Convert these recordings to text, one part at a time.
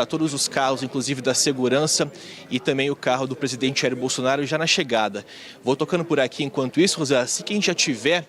todos os carros, inclusive da segurança, e também o carro do presidente Jair Bolsonaro já na chegada. Vou tocando por aqui enquanto isso, Rosé, assim que a gente já tiver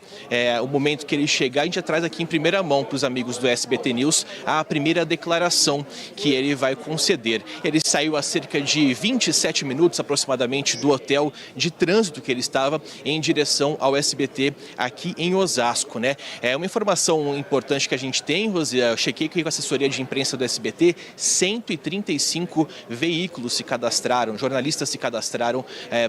o momento que ele chegar, a gente já traz aqui em primeira mão para os amigos do SBT News a primeira declaração que ele vai conceder. Ele saiu há cerca de 27 minutos aproximadamente do hotel de trânsito que ele estava em direção ao SBT aqui em Osasco, né? É uma informação importante que a gente tem, Rosé, eu chequei com a assessoria de imprensa do SBT, 135 veículos se cadastraram, jornalistas se cadastraram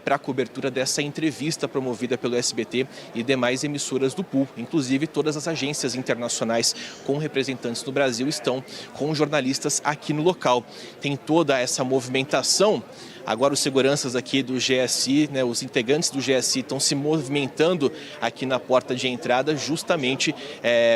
para a cobertura dessa entrevista promovida pelo SBT e demais emissoras do pool. Inclusive, todas as agências internacionais com representantes no Brasil estão com jornalistas aqui no local. Tem toda essa movimentação. Agora os seguranças aqui do GSI, né, os integrantes do GSI estão se movimentando aqui na porta de entrada justamente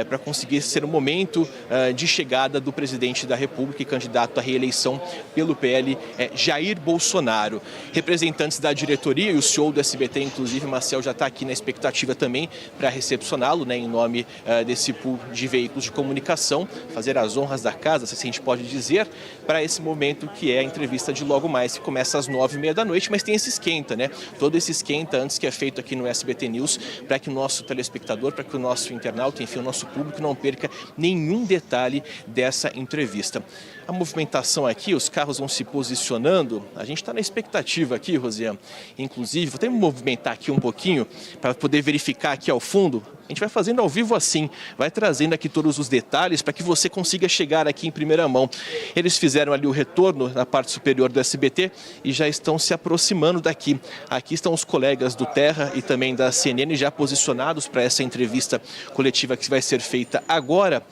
para conseguir ser o momento de chegada do presidente da República e candidato à reeleição pelo PL, Jair Bolsonaro. Representantes da diretoria e o CEO do SBT, inclusive, Marcel, já está aqui na expectativa também para recepcioná-lo, né, em nome desse pool de veículos de comunicação, fazer as honras da casa, se a gente pode dizer, para esse momento que é a entrevista de logo mais, que começa às 9h30 da noite, mas tem esse esquenta, né? Todo esse esquenta antes que é feito aqui no SBT News, para que o nosso telespectador, para que o nosso internauta, enfim, o nosso público não perca nenhum detalhe dessa entrevista. A movimentação aqui, os carros vão se posicionando, a gente está na expectativa aqui, Rosiane, inclusive, vou até me movimentar aqui um pouquinho para poder verificar aqui ao fundo. A gente vai fazendo ao vivo assim, vai trazendo aqui todos os detalhes para que você consiga chegar aqui em primeira mão. Eles fizeram ali o retorno na parte superior do SBT e já estão se aproximando daqui. Aqui estão os colegas do Terra e também da CNN já posicionados para essa entrevista coletiva que vai ser feita agora.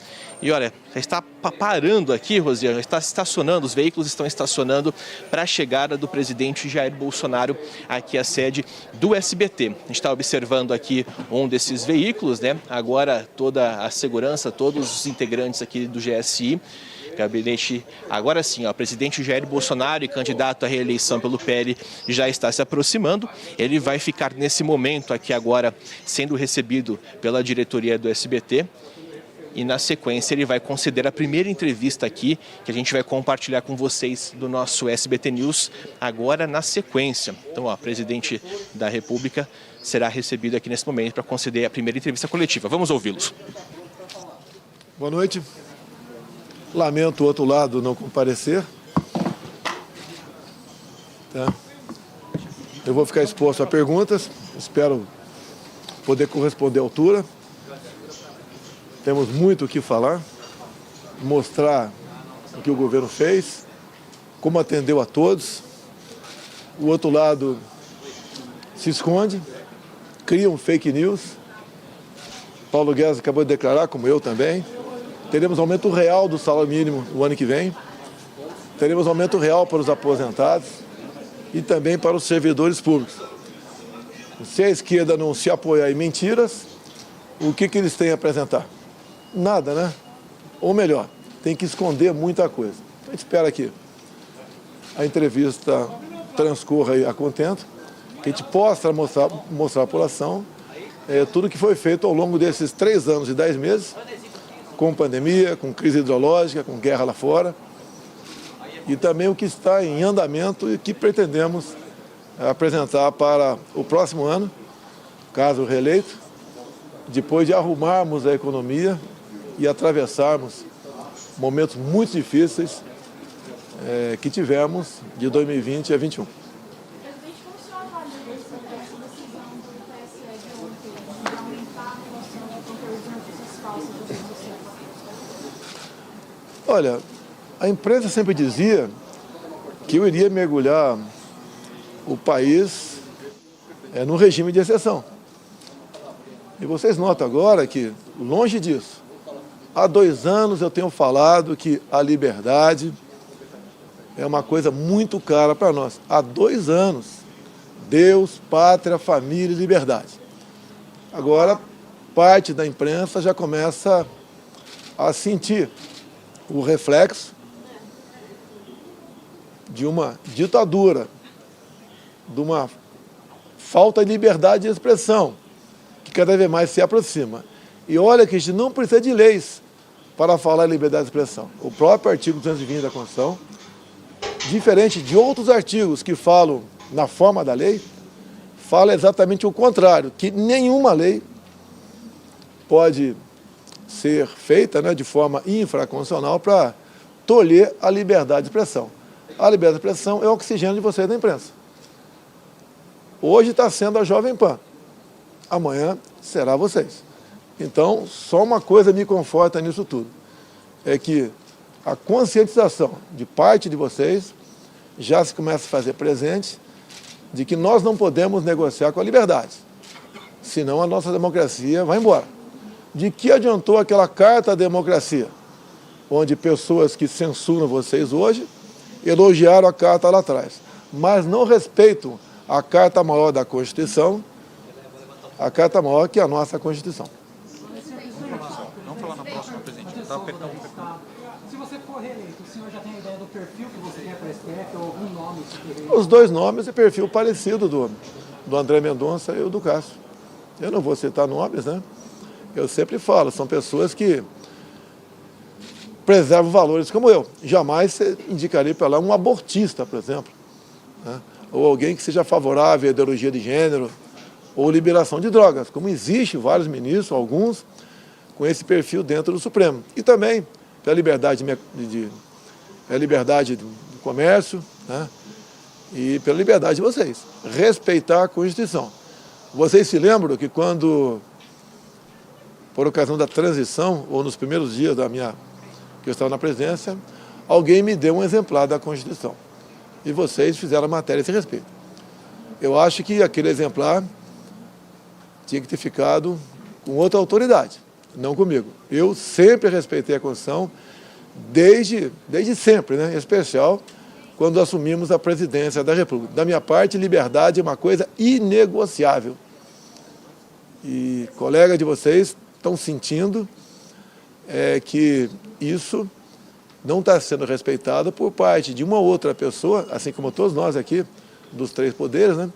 E olha, já está parando aqui, Rosiane, já está estacionando, os veículos estão estacionando para a chegada do presidente Jair Bolsonaro aqui à sede do SBT. A gente está observando aqui um desses veículos, né? Agora toda a segurança, todos os integrantes aqui do GSI, gabinete, agora sim, o presidente Jair Bolsonaro e candidato à reeleição pelo PL já está se aproximando. Ele vai ficar nesse momento aqui agora sendo recebido pela diretoria do SBT. E na sequência ele vai conceder a primeira entrevista aqui, que a gente vai compartilhar com vocês do nosso SBT News, agora na sequência. Então, o presidente da República será recebido aqui nesse momento para conceder a primeira entrevista coletiva. Vamos ouvi-los. Boa noite. Lamento o outro lado não comparecer. Tá? Eu vou ficar exposto a perguntas, espero poder corresponder à altura. Temos muito o que falar, mostrar o que o governo fez, como atendeu a todos. O outro lado se esconde, cria um fake news. Paulo Guedes acabou de declarar, como eu também. Teremos aumento real do salário mínimo no ano que vem. Teremos aumento real para os aposentados e também para os servidores públicos. Se a esquerda não se apoiar em mentiras, o que eles têm a apresentar? Nada, né? Ou melhor, tem que esconder muita coisa. A gente espera que a entrevista transcorra aí a contento, que a gente possa mostrar à população tudo que foi feito ao longo desses 3 anos e 10 meses, com pandemia, com crise hidrológica, com guerra lá fora, e também o que está em andamento e que pretendemos apresentar para o próximo ano, caso reeleito, depois de arrumarmos a economia e atravessarmos momentos muito difíceis que tivemos de 2020 a 2021. Presidente, como o senhor avalia essa decisão do TSE de ontem de aumentar a relação de conteúdo de notícias falsas das redes sociais? Olha, a imprensa sempre dizia que eu iria mergulhar o país num regime de exceção. E vocês notam agora que, longe disso, há 2 anos eu tenho falado que a liberdade é uma coisa muito cara para nós. Há 2 anos, Deus, pátria, família e liberdade. Agora, parte da imprensa já começa a sentir o reflexo de uma ditadura, de uma falta de liberdade de expressão, que cada vez mais se aproxima. E olha que a gente não precisa de leis para falar em liberdade de expressão. O próprio artigo 220 da Constituição diferente de outros artigos que falam na forma da lei, fala exatamente o contrário, que nenhuma lei pode ser feita, né, de forma infraconstitucional para tolher a liberdade de expressão. A liberdade de expressão é o oxigênio de vocês da imprensa. Hoje está sendo a Jovem Pan, amanhã será vocês. Então, só uma coisa me conforta nisso tudo, é que a conscientização de parte de vocês já se começa a fazer presente de que nós não podemos negociar com a liberdade, senão a nossa democracia vai embora. De que adiantou aquela carta à democracia, onde pessoas que censuram vocês hoje elogiaram a carta lá atrás, mas não respeitam a carta maior da Constituição, a carta maior que é a nossa Constituição. Vamos falar na próxima, presidente. Se você for reeleito, o senhor já tem ideia do perfil que você quer para a STF ou algum nome? Os dois nomes e perfil parecido do André Mendonça e o do Cássio. Eu não vou citar nomes, né? Eu sempre falo, são pessoas que preservam valores como eu. Jamais indicaria para lá um abortista, por exemplo, né? Ou alguém que seja favorável à ideologia de gênero ou liberação de drogas, como existe vários ministros, alguns, com esse perfil dentro do Supremo. E também pela liberdade liberdade do comércio, né? E pela liberdade de vocês. Respeitar a Constituição. Vocês se lembram que quando, por ocasião da transição, ou nos primeiros dias que eu estava na presidência, alguém me deu um exemplar da Constituição. E vocês fizeram a matéria a esse respeito. Eu acho que aquele exemplar tinha que ter ficado com outra autoridade, não comigo. Eu sempre respeitei a Constituição, desde sempre, né? Em especial quando assumimos a presidência da República. Da minha parte, liberdade é uma coisa inegociável. E colegas de vocês estão sentindo que isso não está sendo respeitado por parte de uma outra pessoa, assim como todos nós aqui, dos três poderes, né?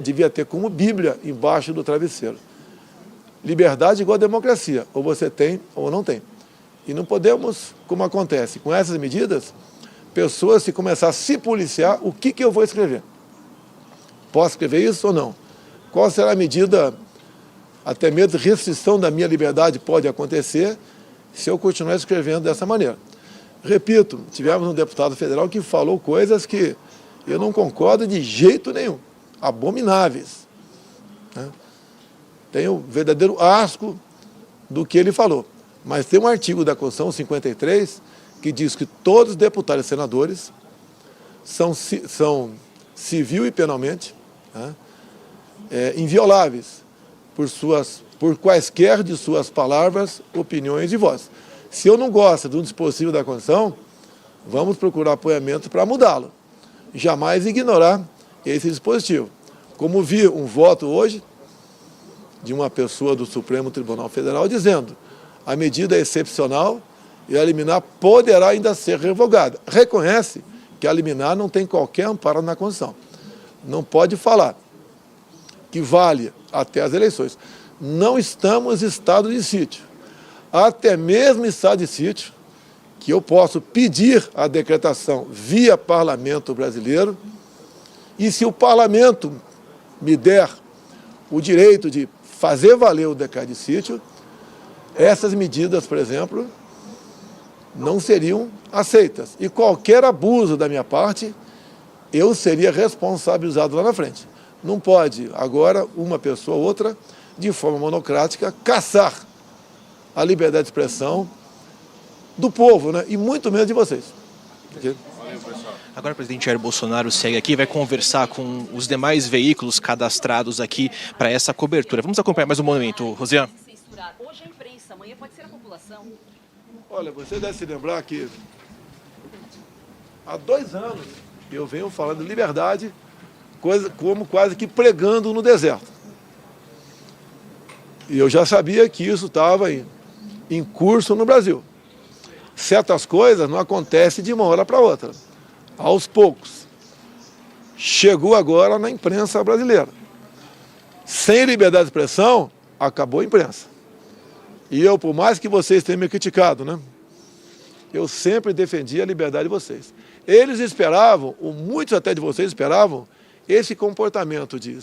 Devia ter como Bíblia embaixo do travesseiro. Liberdade igual a democracia, ou você tem ou não tem. E não podemos, como acontece com essas medidas, pessoas se começar a se policiar, o que eu vou escrever? Posso escrever isso ou não? Qual será a medida, até mesmo restrição da minha liberdade pode acontecer se eu continuar escrevendo dessa maneira? Repito, tivemos um deputado federal que falou coisas que eu não concordo de jeito nenhum, abomináveis, né? Tenho verdadeiro asco do que ele falou. Mas tem um artigo da Constituição 53 que diz que todos os deputados e senadores são civil e penalmente, né, invioláveis por quaisquer de suas palavras, opiniões e vozes. Se eu não gosto de um dispositivo da Constituição, vamos procurar apoiamento para mudá-lo. Jamais ignorar esse dispositivo. Como vi um voto hoje de uma pessoa do Supremo Tribunal Federal dizendo a medida é excepcional e a liminar poderá ainda ser revogada. Reconhece que a liminar não tem qualquer amparo na Constituição. Não pode falar que vale até as eleições. Não estamos em estado de sítio. Até mesmo em estado de sítio, que eu posso pedir a decretação via Parlamento brasileiro, e se o Parlamento me der o direito de fazer valer o decreto de sítio, essas medidas, por exemplo, não seriam aceitas. E qualquer abuso da minha parte, eu seria responsabilizado lá na frente. Não pode, agora, uma pessoa ou outra, de forma monocrática, caçar a liberdade de expressão do povo, né? E muito menos de vocês. Okay? Agora o presidente Jair Bolsonaro segue aqui e vai conversar com os demais veículos cadastrados aqui para essa cobertura. Vamos acompanhar mais um momento, Rosiane. Hoje a imprensa, amanhã pode ser a população. Olha, você deve se lembrar que há 2 anos eu venho falando de liberdade, como quase que pregando no deserto. E eu já sabia que isso estava em curso no Brasil. Certas coisas não acontecem de uma hora para outra, aos poucos. Chegou agora na imprensa brasileira. Sem liberdade de expressão, acabou a imprensa. E eu, por mais que vocês tenham me criticado, né, eu sempre defendi a liberdade de vocês. Eles esperavam, ou muitos até de vocês esperavam, esse comportamento de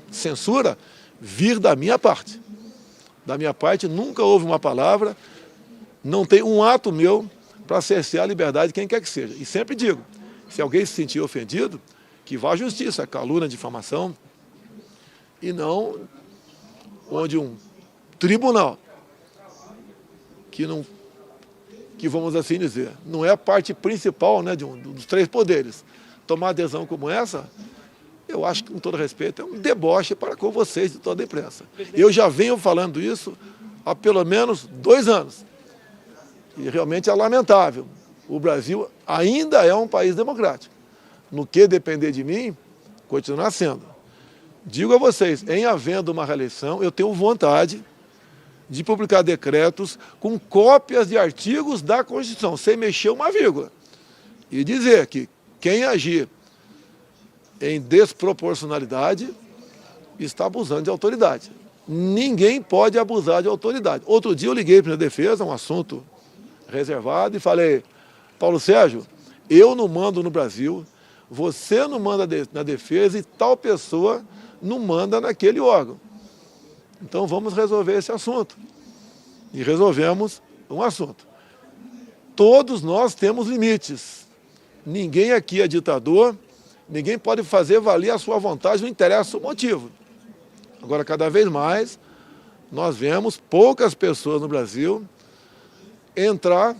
censura vir da minha parte. Da minha parte nunca houve uma palavra, não tem um ato meu para cercear a liberdade de quem quer que seja. E sempre digo, se alguém se sentir ofendido, que vá à justiça, calúnia, difamação, e não onde um tribunal, que vamos assim dizer, não é a parte principal, né, dos três poderes. Tomar adesão como essa, eu acho que, com todo respeito, é um deboche para com vocês de toda a imprensa. Eu já venho falando isso há pelo menos 2 anos. E realmente é lamentável. O Brasil ainda é um país democrático. No que depender de mim, continuar sendo. Digo a vocês, em havendo uma reeleição, eu tenho vontade de publicar decretos com cópias de artigos da Constituição, sem mexer uma vírgula. E dizer que quem agir em desproporcionalidade está abusando de autoridade. Ninguém pode abusar de autoridade. Outro dia eu liguei para a defesa, um assunto reservado, e falei, Paulo Sérgio, eu não mando no Brasil, você não manda na defesa e tal pessoa não manda naquele órgão. Então vamos resolver esse assunto. E resolvemos um assunto. Todos nós temos limites. Ninguém aqui é ditador, ninguém pode fazer valer a sua vontade, não interessa o motivo. Agora, cada vez mais, nós vemos poucas pessoas no Brasil entrar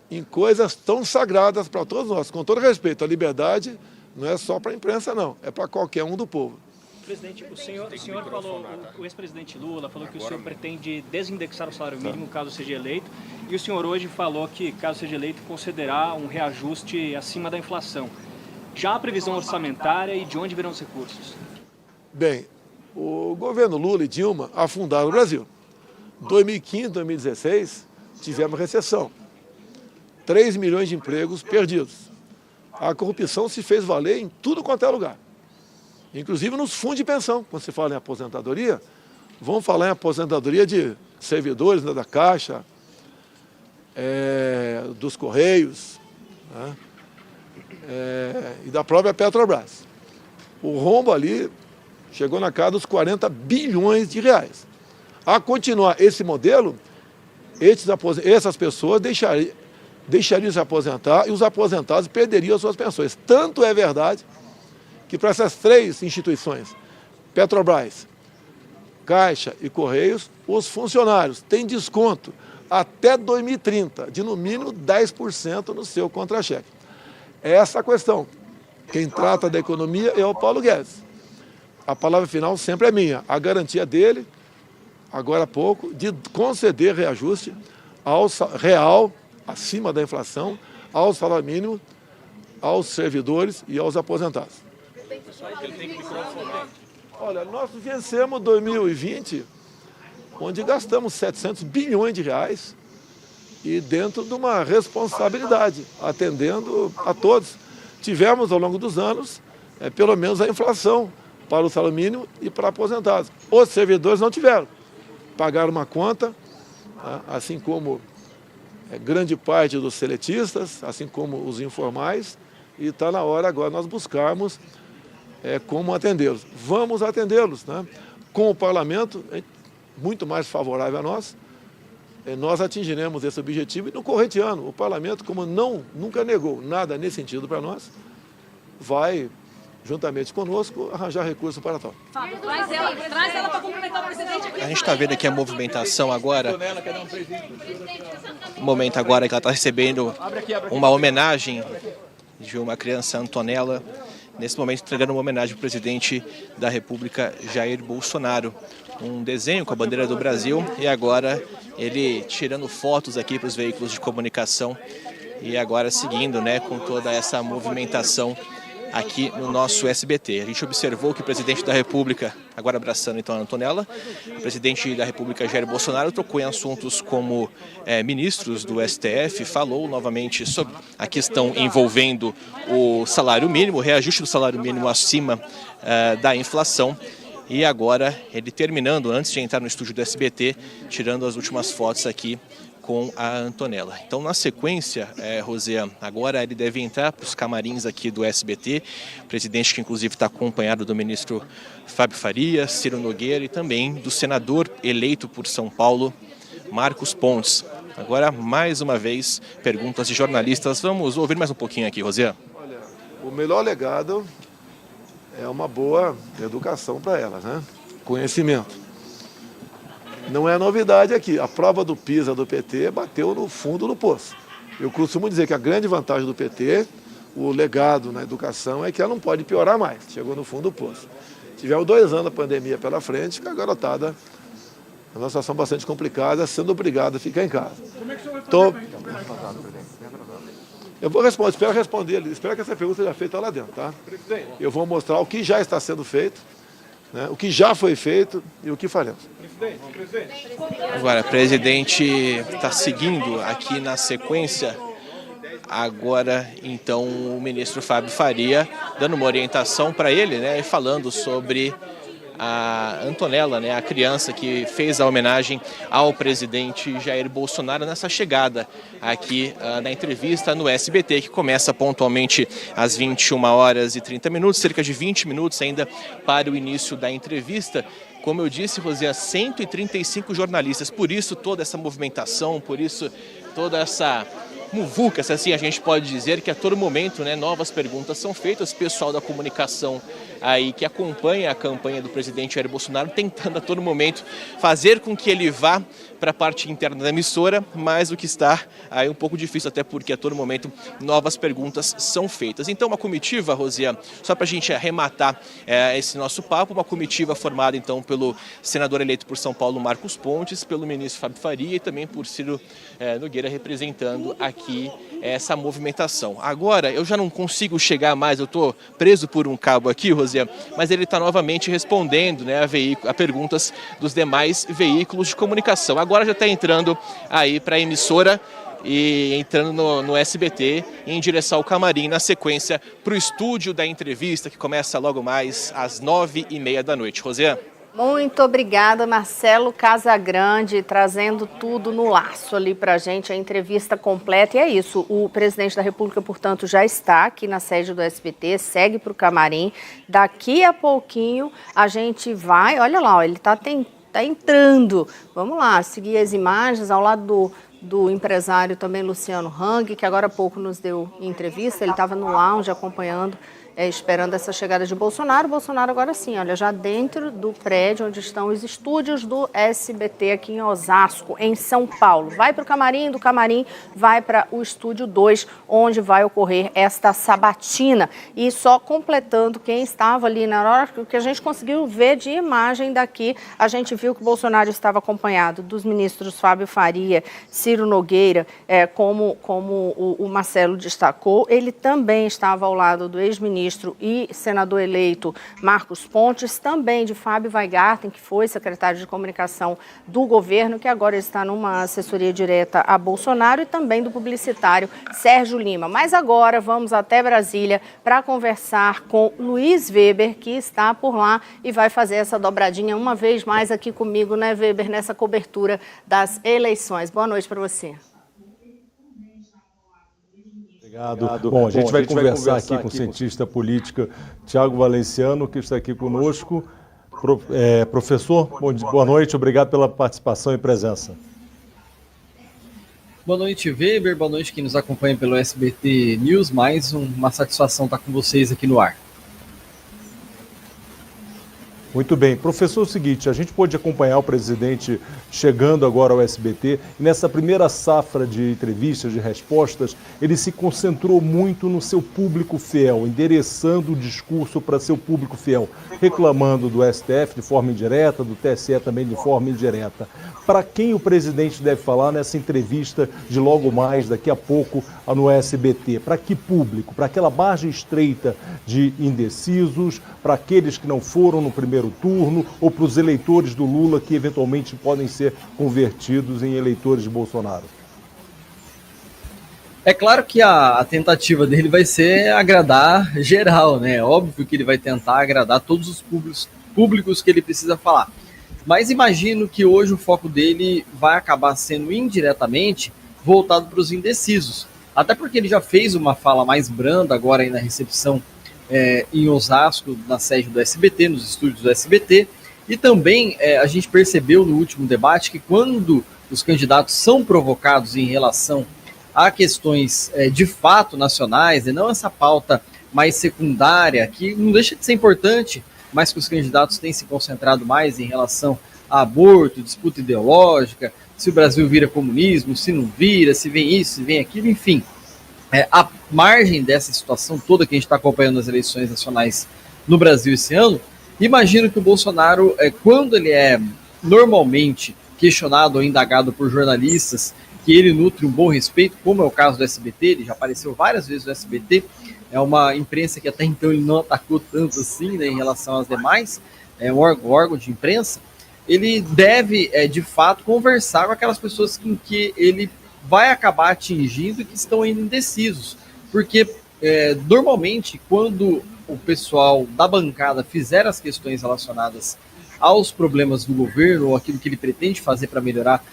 em coisas tão sagradas para todos nós. Com todo respeito, a liberdade não é só para a imprensa, não. É para qualquer um do povo. Presidente, o senhor falou, o ex-presidente Lula falou que o senhor pretende desindexar o salário mínimo caso seja eleito, e o senhor hoje falou que, caso seja eleito, concederá um reajuste acima da inflação. Já há previsão orçamentária e de onde virão os recursos? Bem, o governo Lula e Dilma afundaram o Brasil. 2015, 2016, tivemos recessão. 3 milhões de empregos perdidos. A corrupção se fez valer em tudo quanto é lugar. Inclusive nos fundos de pensão. Quando se fala em aposentadoria, vamos falar em aposentadoria de servidores, né, da Caixa, dos Correios, né, e da própria Petrobras. O rombo ali chegou na casa dos 40 bilhões de reais. A continuar esse modelo, essas pessoas deixariam de se aposentar e os aposentados perderiam as suas pensões. Tanto é verdade que para essas 3 instituições, Petrobras, Caixa e Correios, os funcionários têm desconto até 2030, de no mínimo 10% no seu contra-cheque. É essa a questão. Quem trata da economia é o Paulo Guedes. A palavra final sempre é minha. A garantia dele, agora há pouco, de conceder reajuste ao real, acima da inflação, ao salário mínimo, aos servidores e aos aposentados. Olha, nós vencemos 2020, onde gastamos 700 bilhões de reais e dentro de uma responsabilidade, atendendo a todos. Tivemos, ao longo dos anos, pelo menos a inflação para o salário mínimo e para aposentados. Os servidores não tiveram. Pagaram uma conta, assim como grande parte dos seletistas, assim como os informais, e está na hora agora nós buscarmos como atendê-los. Vamos atendê-los, né? Com o parlamento muito mais favorável a nós, nós atingiremos esse objetivo e no corrente ano o parlamento, como nunca negou nada nesse sentido para nós, vai, juntamente conosco, arranjar recursos para tal. Fábio, traz ela para cumprimentar o presidente aqui. A gente está vendo aqui a movimentação agora, o momento agora que ela está recebendo uma homenagem de uma criança, Antonella, nesse momento entregando uma homenagem ao presidente da República, Jair Bolsonaro. Um desenho com a bandeira do Brasil e agora ele tirando fotos aqui para os veículos de comunicação e agora seguindo, né, com toda essa movimentação aqui no nosso SBT. A gente observou que o presidente da República, agora abraçando então a Antonella, o presidente da República, Jair Bolsonaro, tocou em assuntos como ministros do STF, falou novamente sobre a questão envolvendo o salário mínimo, o reajuste do salário mínimo acima da inflação. E agora ele terminando, antes de entrar no estúdio do SBT, tirando as últimas fotos aqui com a Antonella. Então, na sequência, Rosé, agora ele deve entrar para os camarins aqui do SBT, presidente que inclusive está acompanhado do ministro Fábio Faria, Ciro Nogueira e também do senador eleito por São Paulo, Marcos Pontes. Agora, mais uma vez, perguntas de jornalistas. Vamos ouvir mais um pouquinho aqui, Rosé. Olha, o melhor legado é uma boa educação para elas, né? Conhecimento. Não é novidade aqui. A prova do PISA do PT bateu no fundo do poço. Eu costumo dizer que a grande vantagem do PT, o legado na educação, é que ela não pode piorar mais. Chegou no fundo do poço. Tivemos 2 anos da pandemia pela frente, que a garotada, numa situação bastante complicada, sendo obrigada a ficar em casa. Como é que o senhor vai fazer? Eu vou responder, espero responder, espero que essa pergunta seja feita lá dentro, tá? Eu vou mostrar o que já está sendo feito, né, o que já foi feito e o que faremos. Agora, o presidente está seguindo aqui na sequência. Agora, então, o ministro Fábio Faria dando uma orientação para ele, né, e falando sobre a Antonella, né, a criança que fez a homenagem ao presidente Jair Bolsonaro nessa chegada aqui na entrevista no SBT, que começa pontualmente às 21h30, cerca de 20 minutos ainda para o início da entrevista. Como eu disse, Rosé, 135 jornalistas, por isso toda essa movimentação, por isso toda essa muvuca, se assim a gente pode dizer, que a todo momento, né, novas perguntas são feitas, o pessoal da comunicação aí que acompanha a campanha do presidente Jair Bolsonaro tentando a todo momento fazer com que ele vá para a parte interna da emissora, mas o que está aí um pouco difícil, até porque a todo momento novas perguntas são feitas. Então, uma comitiva, Rosé, só para a gente arrematar esse nosso papo, uma comitiva formada então pelo senador eleito por São Paulo, Marcos Pontes, pelo ministro Fábio Faria e também por Ciro Nogueira, representando aqui essa movimentação. Agora, eu já não consigo chegar mais, eu estou preso por um cabo aqui, Rosé, mas ele está novamente respondendo, né, a perguntas dos demais veículos de comunicação. Agora já está entrando aí para a emissora e entrando no SBT em direção ao camarim, na sequência para o estúdio da entrevista, que começa logo mais às 9h30 da noite. Rosé? Muito obrigada, Marcelo Casagrande, trazendo tudo no laço ali para a gente, a entrevista completa. E é isso, o presidente da República, portanto, já está aqui na sede do SBT, segue para o camarim. Daqui a pouquinho a gente vai, olha lá, ó, ele está entrando. Vamos lá, seguir as imagens ao lado do empresário também, Luciano Hang, que agora há pouco nos deu entrevista. Ele estava no lounge acompanhando, esperando essa chegada de Bolsonaro. Bolsonaro agora sim, olha, já dentro do prédio onde estão os estúdios do SBT aqui em Osasco, em São Paulo. Vai para o camarim, do camarim vai para o estúdio 2, onde vai ocorrer esta sabatina. E só completando quem estava ali na hora, que a gente conseguiu ver de imagem daqui, a gente viu que o Bolsonaro estava acompanhado dos ministros Fábio Faria, Ciro Nogueira, como o Marcelo destacou. Ele também estava ao lado do ex-ministro e senador eleito Marcos Pontes, também de Fábio Weingarten, que foi secretário de comunicação do governo, que agora está numa assessoria direta a Bolsonaro, e também do publicitário Sérgio Lima. Mas agora vamos até Brasília para conversar com Luiz Weber, que está por lá e vai fazer essa dobradinha uma vez mais aqui comigo, né, Weber, nessa cobertura das eleições. Boa noite para você. Obrigado. Bom, a gente vai conversar aqui com o cientista político Tiago Valenciano, que está aqui conosco. Professor, boa noite, obrigado pela participação e presença. Boa noite, Weber, boa noite quem nos acompanha pelo SBT News, mais uma satisfação estar com vocês aqui no ar. Muito bem. Professor, é o seguinte, a gente pôde acompanhar o presidente chegando agora ao SBT e nessa primeira safra de entrevistas, de respostas, ele se concentrou muito no seu público fiel, endereçando o discurso para seu público fiel, reclamando do STF de forma indireta, do TSE também de forma indireta. Para quem o presidente deve falar nessa entrevista de logo mais, daqui a pouco, no SBT? Para que público? Para aquela margem estreita de indecisos, para aqueles que não foram no primeiro turno ou para os eleitores do Lula que eventualmente podem ser convertidos em eleitores de Bolsonaro? É claro que a tentativa dele vai ser agradar geral, né? É óbvio que ele vai tentar agradar todos os públicos que ele precisa falar. Mas imagino que hoje o foco dele vai acabar sendo indiretamente voltado para os indecisos. Até porque ele já fez uma fala mais branda agora aí na recepção em Osasco, na sede do SBT, nos estúdios do SBT. E também a gente percebeu no último debate que quando os candidatos são provocados em relação a questões de fato nacionais, e não essa pauta mais secundária, que não deixa de ser importante, mas que os candidatos têm se concentrado mais em relação a aborto, disputa ideológica, se o Brasil vira comunismo, se não vira, se vem isso, se vem aquilo, enfim. A margem dessa situação toda que a gente está acompanhando nas eleições nacionais no Brasil esse ano, imagino que o Bolsonaro, quando ele é normalmente questionado ou indagado por jornalistas, que ele nutre um bom respeito, como é o caso do SBT, ele já apareceu várias vezes no SBT, é uma imprensa que até então ele não atacou tanto assim, né, em relação às demais, é um órgão de imprensa, ele deve, de fato, conversar com aquelas pessoas com que ele vai acabar atingindo e que estão ainda indecisos. Porque, normalmente, quando o pessoal da bancada fizer as questões relacionadas aos problemas do governo ou aquilo que ele pretende fazer para melhorar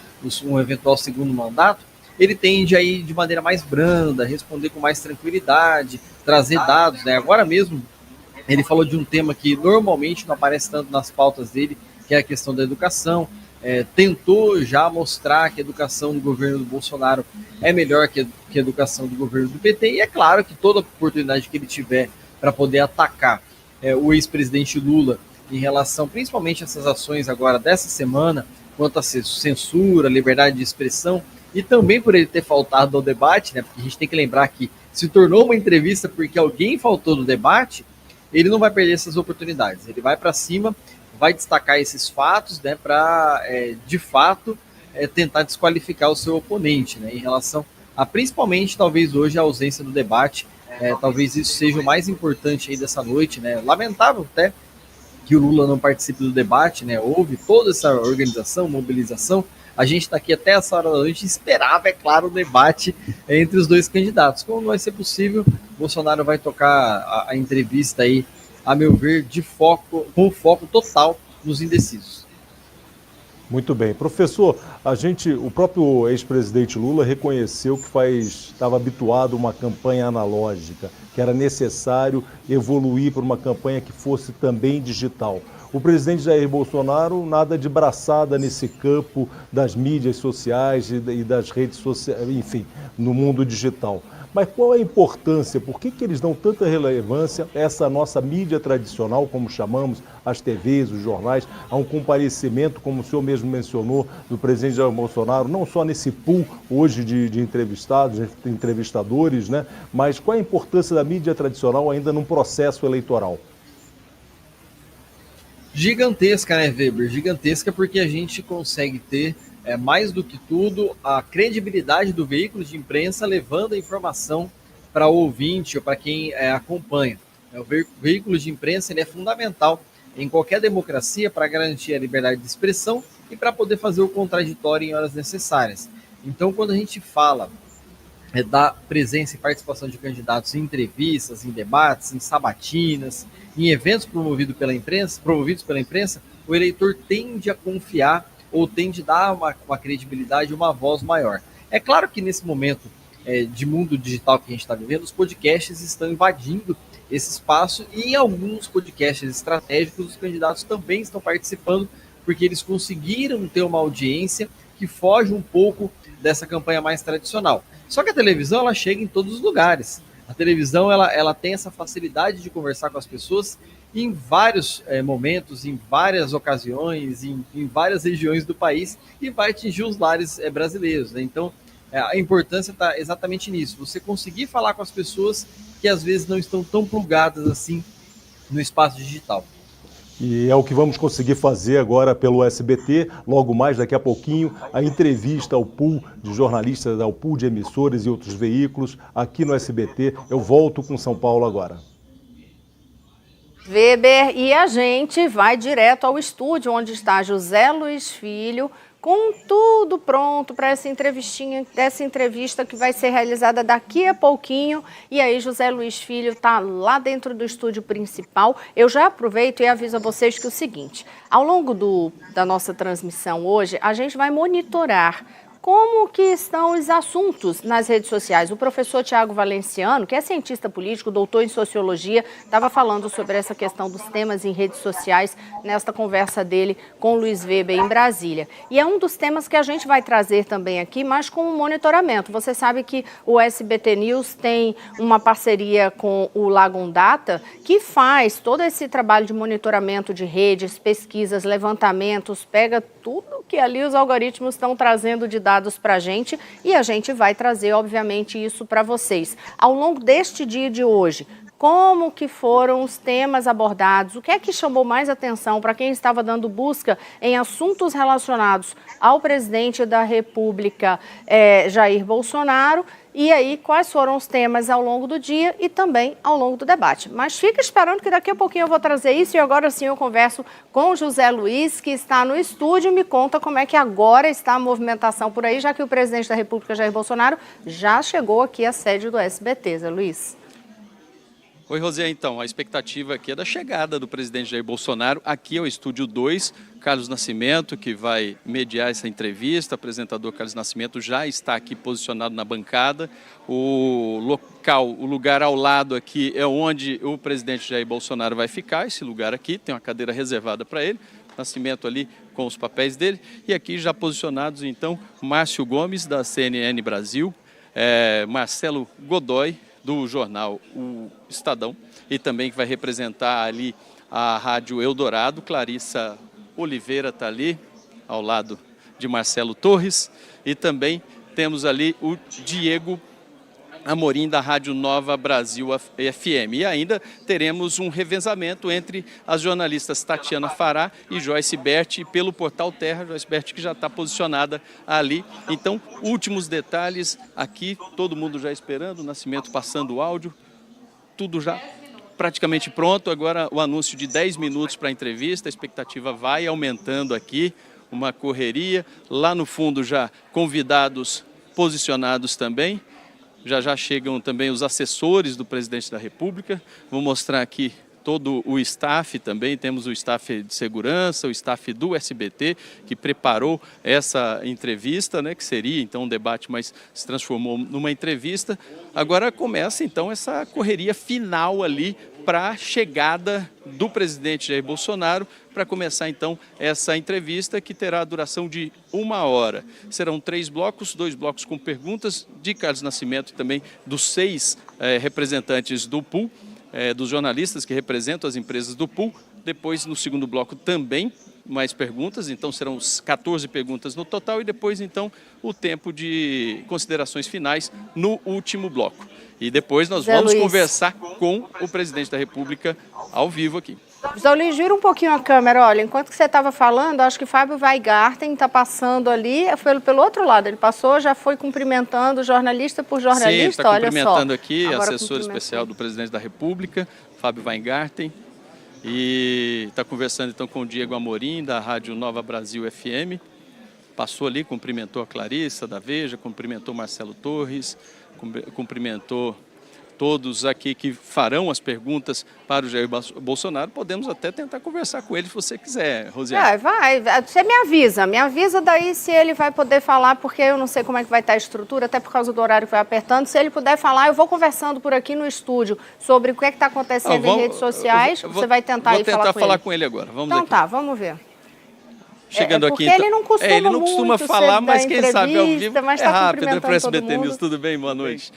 um eventual segundo mandato, ele tende a ir de maneira mais branda, responder com mais tranquilidade, trazer dados, né? Agora mesmo, ele falou de um tema que normalmente não aparece tanto nas pautas dele, que é a questão da educação. Tentou já mostrar que a educação do governo do Bolsonaro é melhor que a educação do governo do PT, e é claro que toda oportunidade que ele tiver para poder atacar o ex-presidente Lula em relação principalmente a essas ações agora dessa semana, quanto à censura, liberdade de expressão, e também por ele ter faltado ao debate, né, porque a gente tem que lembrar que se tornou uma entrevista porque alguém faltou no debate, ele não vai perder essas oportunidades, ele vai para cima, vai destacar esses fatos, né, para, de fato, tentar desqualificar o seu oponente, né, em relação a, principalmente, talvez hoje, a ausência do debate. Talvez isso seja o mais importante aí dessa noite, né, lamentável até que o Lula não participe do debate, né, houve toda essa organização, mobilização, a gente está aqui até essa hora da noite e esperava, é claro, o debate entre os dois candidatos. Como não vai ser possível, Bolsonaro vai tocar a entrevista aí, a meu ver, com foco total nos indecisos. Muito bem. Professor, o próprio ex-presidente Lula reconheceu que estava habituado a uma campanha analógica, que era necessário evoluir para uma campanha que fosse também digital. O presidente Jair Bolsonaro, nada de braçada nesse campo das mídias sociais e das redes sociais, enfim, no mundo digital. Mas qual é a importância, por que eles dão tanta relevância a essa nossa mídia tradicional, como chamamos, as TVs, os jornais, a um comparecimento, como o senhor mesmo mencionou, do presidente Jair Bolsonaro, não só nesse pool hoje de entrevistados, de entrevistadores, né? Mas qual é a importância da mídia tradicional ainda num processo eleitoral? Gigantesca, né, Weber? Gigantesca, porque a gente consegue ter, mais do que tudo, a credibilidade do veículo de imprensa levando a informação para o ouvinte ou para quem acompanha. O veículo de imprensa ele é fundamental em qualquer democracia para garantir a liberdade de expressão e para poder fazer o contraditório em horas necessárias. Então, quando a gente fala da presença e participação de candidatos em entrevistas, em debates, em sabatinas, em eventos promovidos pela imprensa, o eleitor tende a confiar ou tende a dar uma credibilidade, uma voz maior. É claro que nesse momento de mundo digital que a gente está vivendo, os podcasts estão invadindo esse espaço e em alguns podcasts estratégicos os candidatos também estão participando porque eles conseguiram ter uma audiência que foge um pouco dessa campanha mais tradicional. Só que a televisão ela chega em todos os lugares. A televisão ela tem essa facilidade de conversar com as pessoas em vários momentos, em várias ocasiões, em várias regiões do país e vai atingir os lares brasileiros, né? Então, a importância está exatamente nisso. Você conseguir falar com as pessoas que às vezes não estão tão plugadas assim no espaço digital. E é o que vamos conseguir fazer agora pelo SBT, logo mais, daqui a pouquinho, a entrevista ao pool de jornalistas, ao pool de emissoras e outros veículos aqui no SBT. Eu volto com São Paulo agora. Weber, e a gente vai direto ao estúdio onde está José Luiz Filho com tudo pronto para essa entrevista que vai ser realizada daqui a pouquinho. E aí José Luiz Filho está lá dentro do estúdio principal. Eu já aproveito e aviso a vocês que é o seguinte, ao longo da nossa transmissão hoje, a gente vai monitorar como que estão os assuntos nas redes sociais. O professor Tiago Valenciano, que é cientista político, doutor em sociologia, estava falando sobre essa questão dos temas em redes sociais nesta conversa dele com o Luiz Weber em Brasília. E é um dos temas que a gente vai trazer também aqui, mas com um monitoramento. Você sabe que o SBT News tem uma parceria com o Lagoon Data, que faz todo esse trabalho de monitoramento de redes, pesquisas, levantamentos, pega tudo que ali os algoritmos estão trazendo de dados para a gente e a gente vai trazer, obviamente, isso para vocês. Ao longo deste dia de hoje, como que foram os temas abordados, o que é que chamou mais atenção para quem estava dando busca em assuntos relacionados ao presidente da República, Jair Bolsonaro, e aí quais foram os temas ao longo do dia e também ao longo do debate. Mas fica esperando que daqui a pouquinho eu vou trazer isso e agora sim eu converso com o José Luiz, que está no estúdio, e me conta como é que agora está a movimentação por aí, já que o presidente da República, Jair Bolsonaro, já chegou aqui à sede do SBT. Zé Luiz. Oi, Rosé, então, a expectativa aqui é da chegada do presidente Jair Bolsonaro aqui ao Estúdio 2, Carlos Nascimento, que vai mediar essa entrevista, o apresentador Carlos Nascimento já está aqui posicionado na bancada, o lugar ao lado aqui é onde o presidente Jair Bolsonaro vai ficar, esse lugar aqui, tem uma cadeira reservada para ele, Nascimento ali com os papéis dele, e aqui já posicionados então, Márcio Gomes da CNN Brasil, Marcelo Godoy, do jornal O Estadão, e também que vai representar ali a Rádio Eldorado, Clarissa Oliveira está ali, ao lado de Marcelo Torres, e também temos ali o Diego Amorim da Rádio Nova Brasil FM. E ainda teremos um revezamento entre as jornalistas Tatiana Fará e Joyce Berti pelo Portal Terra, Joyce Berti que já está posicionada ali. Então, últimos detalhes aqui, todo mundo já esperando, o Nascimento passando o áudio, tudo já praticamente pronto. Agora o anúncio de 10 minutos para a entrevista, a expectativa vai aumentando aqui, uma correria. Lá no fundo já convidados posicionados também. Já chegam também os assessores do presidente da República. Vou mostrar aqui todo o staff também. Temos o staff de segurança, o staff do SBT, que preparou essa entrevista, né, que seria então um debate, mas se transformou numa entrevista. Agora começa então essa correria final ali para a chegada do presidente Jair Bolsonaro, para começar então essa entrevista que terá a duração de 1 hora. Serão 3 blocos, 2 blocos com perguntas de Carlos Nascimento e também dos 6 representantes do pool, dos jornalistas que representam as empresas do pool. Depois, no segundo bloco, também mais perguntas, então serão 14 perguntas no total, e depois então o tempo de considerações finais no último bloco. E depois nós vamos conversar com o presidente da República ao vivo aqui. José Luiz, gira um pouquinho a câmera, olha, enquanto que você estava falando, acho que Fábio Weingarten está passando ali, foi pelo outro lado, ele passou, já foi cumprimentando jornalista por jornalista, olha só. Sim, está cumprimentando aqui, agora assessor especial do presidente da República, Fábio Weingarten, e está conversando então com o Diego Amorim, da Rádio Nova Brasil FM, passou ali, cumprimentou a Clarissa da Veja, cumprimentou Marcelo Torres, cumprimentou todos aqui que farão as perguntas para o Jair Bolsonaro. Podemos até tentar conversar com ele se você quiser, Rosiane. Vai. Você me avisa daí se ele vai poder falar, porque eu não sei como é que vai estar a estrutura, até por causa do horário que vai apertando. Se ele puder falar, eu vou conversando por aqui no estúdio sobre o que é que está acontecendo em redes sociais. Você vai tentar ir falar com ele. Vou tentar falar com ele agora. Vamos então aqui. Tá, vamos ver. Chegando aqui, então, ele não costuma, ele não costuma falar, mas quem sabe ao vivo mas é tá rápido para o SBT News. Tudo bem? Boa noite.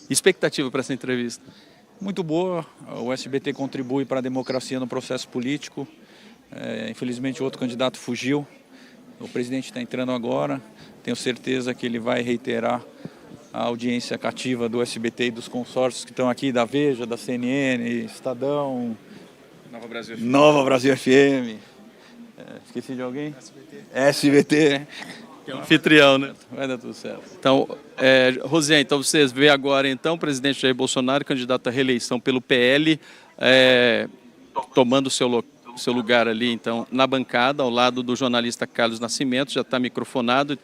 Expectativa para essa entrevista? Muito boa. O SBT contribui para a democracia no processo político. Infelizmente, outro candidato fugiu. O presidente está entrando agora. Tenho certeza que ele vai reiterar a audiência cativa do SBT e dos consórcios que estão aqui, da Veja, da CNN, Estadão, Nova Brasil FM. Esqueci de alguém? SBT. Que é um anfitrião, né? Vai dar tudo certo. Então, Rosiane, então vocês veem agora, então, o presidente Jair Bolsonaro, candidato à reeleição pelo PL, tomando o seu seu lugar ali, então, na bancada, ao lado do jornalista Carlos Nascimento, já está microfonado,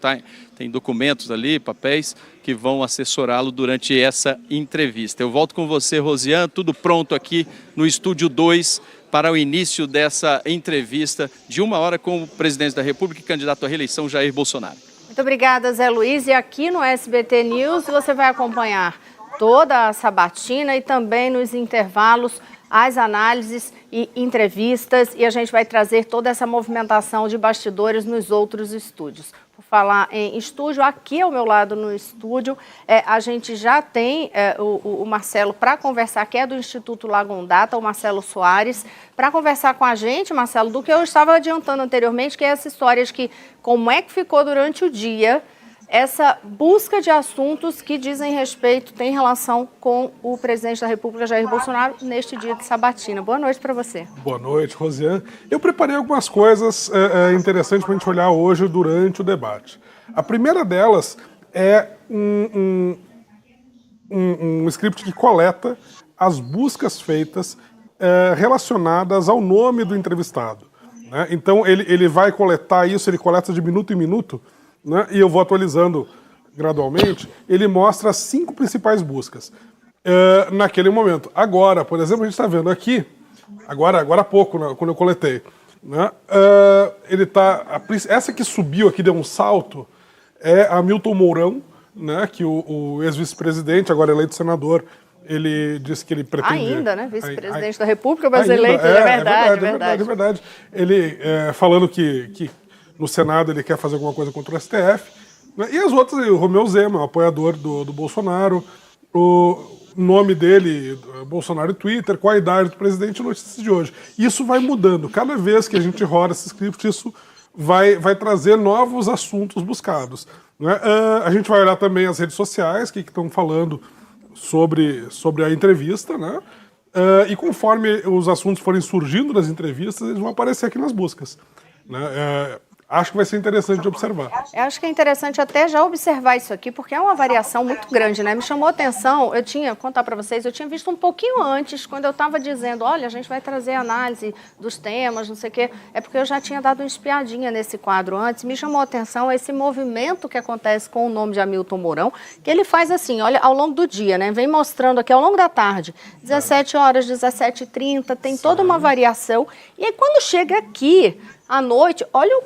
tem documentos ali, papéis, que vão assessorá-lo durante essa entrevista. Eu volto com você, Rosiane, tudo pronto aqui no Estúdio 2 para o início dessa entrevista de 1 hora com o presidente da República e candidato à reeleição, Jair Bolsonaro. Muito obrigada, Zé Luiz. E aqui no SBT News você vai acompanhar toda a sabatina e também nos intervalos as análises e entrevistas, e a gente vai trazer toda essa movimentação de bastidores nos outros estúdios. Por falar em estúdio, aqui ao meu lado no estúdio, a gente já tem o Marcelo para conversar, que é do Instituto Lagondata, o Marcelo Soares, para conversar com a gente, Marcelo, do que eu estava adiantando anteriormente, que é essa história de que como é que ficou durante o dia essa busca de assuntos que dizem respeito, tem relação com o presidente da República, Jair Bolsonaro, neste dia de sabatina. Boa noite para você. Boa noite, Rosiane. Eu preparei algumas coisas interessantes para a gente olhar hoje durante o debate. A primeira delas é um script que coleta as buscas feitas relacionadas ao nome do entrevistado, né? Então, ele vai coletar isso, ele coleta de minuto em minuto, né? E eu vou atualizando gradualmente. Ele mostra as 5 principais buscas naquele momento. Agora, por exemplo, a gente está vendo aqui, agora há pouco, né, quando eu coletei, né, essa que subiu aqui, deu um salto, é Hamilton Mourão, né, que o ex-vice-presidente, agora eleito senador, ele disse que ele pretende... Ainda, né? Vice-presidente da República, mas eleito, é verdade. Ele falando que no Senado ele quer fazer alguma coisa contra o STF, né? E as outras, o Romeu Zema, um apoiador do Bolsonaro, o nome dele, Bolsonaro e Twitter, qual a idade do presidente, notícias de hoje. Isso vai mudando. Cada vez que a gente roda esse script, isso vai trazer novos assuntos buscados, né? A gente vai olhar também as redes sociais, que estão falando sobre a entrevista, né? E conforme os assuntos forem surgindo nas entrevistas, eles vão aparecer aqui nas buscas, né? Acho que vai ser interessante de observar. Eu acho que é interessante até já observar isso aqui, porque é uma variação muito grande, né? Me chamou a atenção, contar para vocês, eu tinha visto um pouquinho antes, quando eu estava dizendo, olha, a gente vai trazer análise dos temas, não sei o quê, é porque eu já tinha dado uma espiadinha nesse quadro antes, me chamou a atenção esse movimento que acontece com o nome de Hamilton Mourão, que ele faz assim, olha, ao longo do dia, né? Vem mostrando aqui ao longo da tarde, 17 horas, 17h30, tem toda uma variação, e aí quando chega aqui, à noite, olha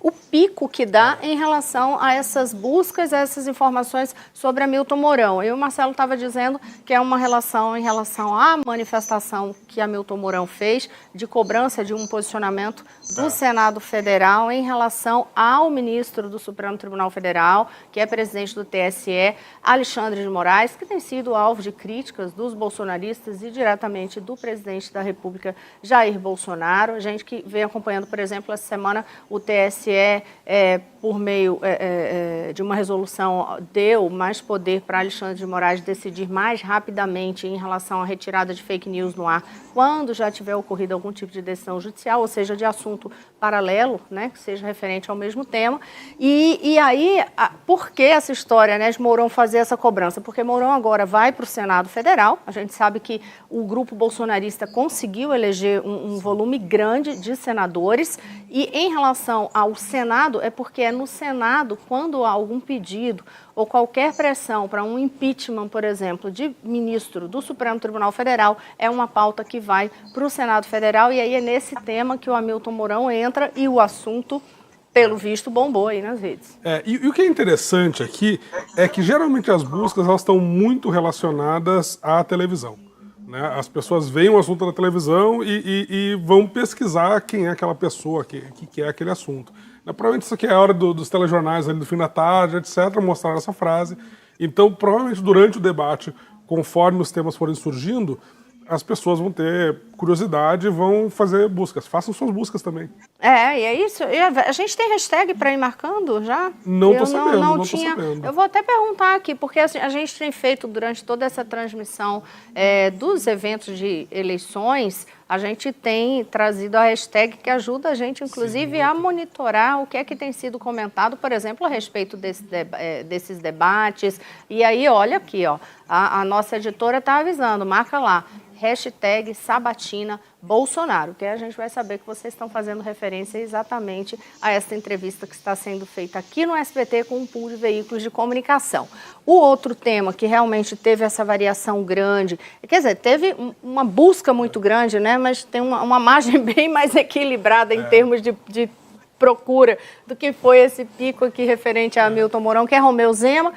o pico que dá em relação a essas buscas, a essas informações sobre Hamilton Mourão. E o Marcelo estava dizendo que é uma relação em relação à manifestação que Hamilton Mourão fez de cobrança de um posicionamento do Senado Federal em relação ao ministro do Supremo Tribunal Federal, que é presidente do TSE, Alexandre de Moraes, que tem sido alvo de críticas dos bolsonaristas e diretamente do presidente da República, Jair Bolsonaro. A gente que vem acompanhando, por exemplo, essa semana o TSE, por meio de uma resolução, deu mais poder para Alexandre de Moraes decidir mais rapidamente em relação à retirada de fake news no ar, quando já tiver ocorrido algum tipo de decisão judicial, ou seja, de assunto paralelo, né, que seja referente ao mesmo tema. E aí, por que essa história, né, de Mourão fazer essa cobrança? Porque Mourão agora vai para o Senado Federal, a gente sabe que o grupo bolsonarista conseguiu eleger um volume grande de senadores, e em relação ao Senado, é porque é no Senado, quando há algum pedido ou qualquer pressão para um impeachment, por exemplo, de ministro do Supremo Tribunal Federal, é uma pauta que vai para o Senado Federal, e aí é nesse tema que o Hamilton Mourão entra e o assunto, pelo visto, bombou aí nas redes. E o que é interessante aqui é que geralmente as buscas elas estão muito relacionadas à televisão, né? As pessoas veem o assunto na televisão e vão pesquisar quem é aquela pessoa que quer aquele assunto. Provavelmente isso aqui é a hora dos telejornais ali do fim da tarde, etc., mostrar essa frase. Então, provavelmente durante o debate, conforme os temas forem surgindo, as pessoas vão ter curiosidade e vão fazer buscas. Façam suas buscas também. E é isso. E a gente tem hashtag para ir marcando já? Não estou sabendo, não tô sabendo. Eu vou até perguntar aqui, porque a gente tem feito durante toda essa transmissão dos eventos de eleições, a gente tem trazido a hashtag que ajuda a gente, inclusive, a monitorar o que é que tem sido comentado, por exemplo, a respeito desses debates. E aí, olha aqui, ó, a nossa editora está avisando, marca lá, #SabatinaBolsonaro, que aí a gente vai saber que vocês estão fazendo referência exatamente a essa entrevista que está sendo feita aqui no SBT com um pool de veículos de comunicação. O outro tema que realmente teve essa variação grande, quer dizer, teve uma busca muito grande, né, mas tem uma margem bem mais equilibrada em termos de procura do que foi esse pico aqui referente a Hamilton Mourão, que é Romeu Zema.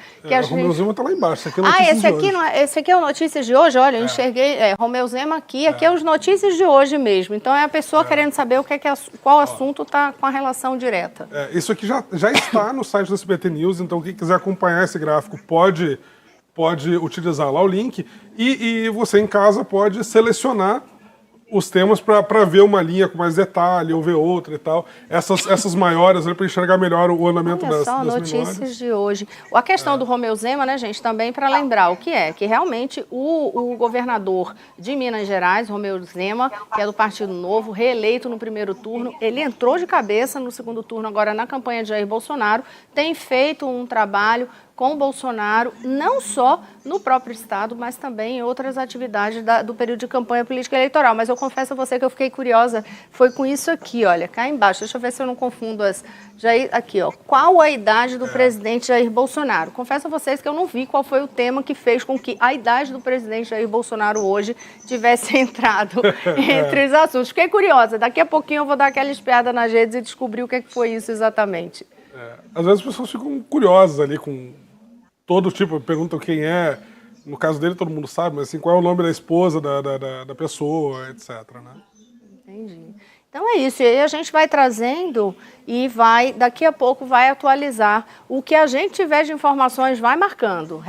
Romeu Zema está lá embaixo. Esse aqui é notícias esse aqui, de hoje. Esse aqui é o Notícias de hoje, olha, eu enxerguei, Romeu Zema aqui é os Notícias de hoje mesmo. Então é a pessoa querendo saber qual assunto está com a relação direta. Isso aqui já está no site do SBT News, então quem quiser acompanhar esse gráfico pode utilizar lá o link e você em casa pode selecionar os temas para ver uma linha com mais detalhe ou ver outra e tal. Essas maiores, para enxergar melhor o andamento das Notícias menores. de hoje. A questão do Romeu Zema, né, gente, também para lembrar o que é, que realmente o governador de Minas Gerais, Romeu Zema, que é do Partido Novo, reeleito no primeiro turno, ele entrou de cabeça no segundo turno agora na campanha de Jair Bolsonaro, tem feito um trabalho com o Bolsonaro, não só no próprio estado, mas também em outras atividades do período de campanha política eleitoral. Mas eu confesso a você que eu fiquei curiosa, foi com isso aqui, olha, cá embaixo, deixa eu ver se eu não confundo aqui, ó, qual a idade do presidente Jair Bolsonaro? Confesso a vocês que eu não vi qual foi o tema que fez com que a idade do presidente Jair Bolsonaro hoje tivesse entrado entre os assuntos. Fiquei curiosa, daqui a pouquinho eu vou dar aquela espiada nas redes e descobrir o que foi isso exatamente. Às vezes as pessoas ficam curiosas ali com todo tipo, perguntam quem é, no caso dele todo mundo sabe, mas assim, qual é o nome da esposa da pessoa, etc. Né? Entendi. Então é isso, e aí a gente vai trazendo e daqui a pouco vai atualizar. O que a gente tiver de informações vai marcando.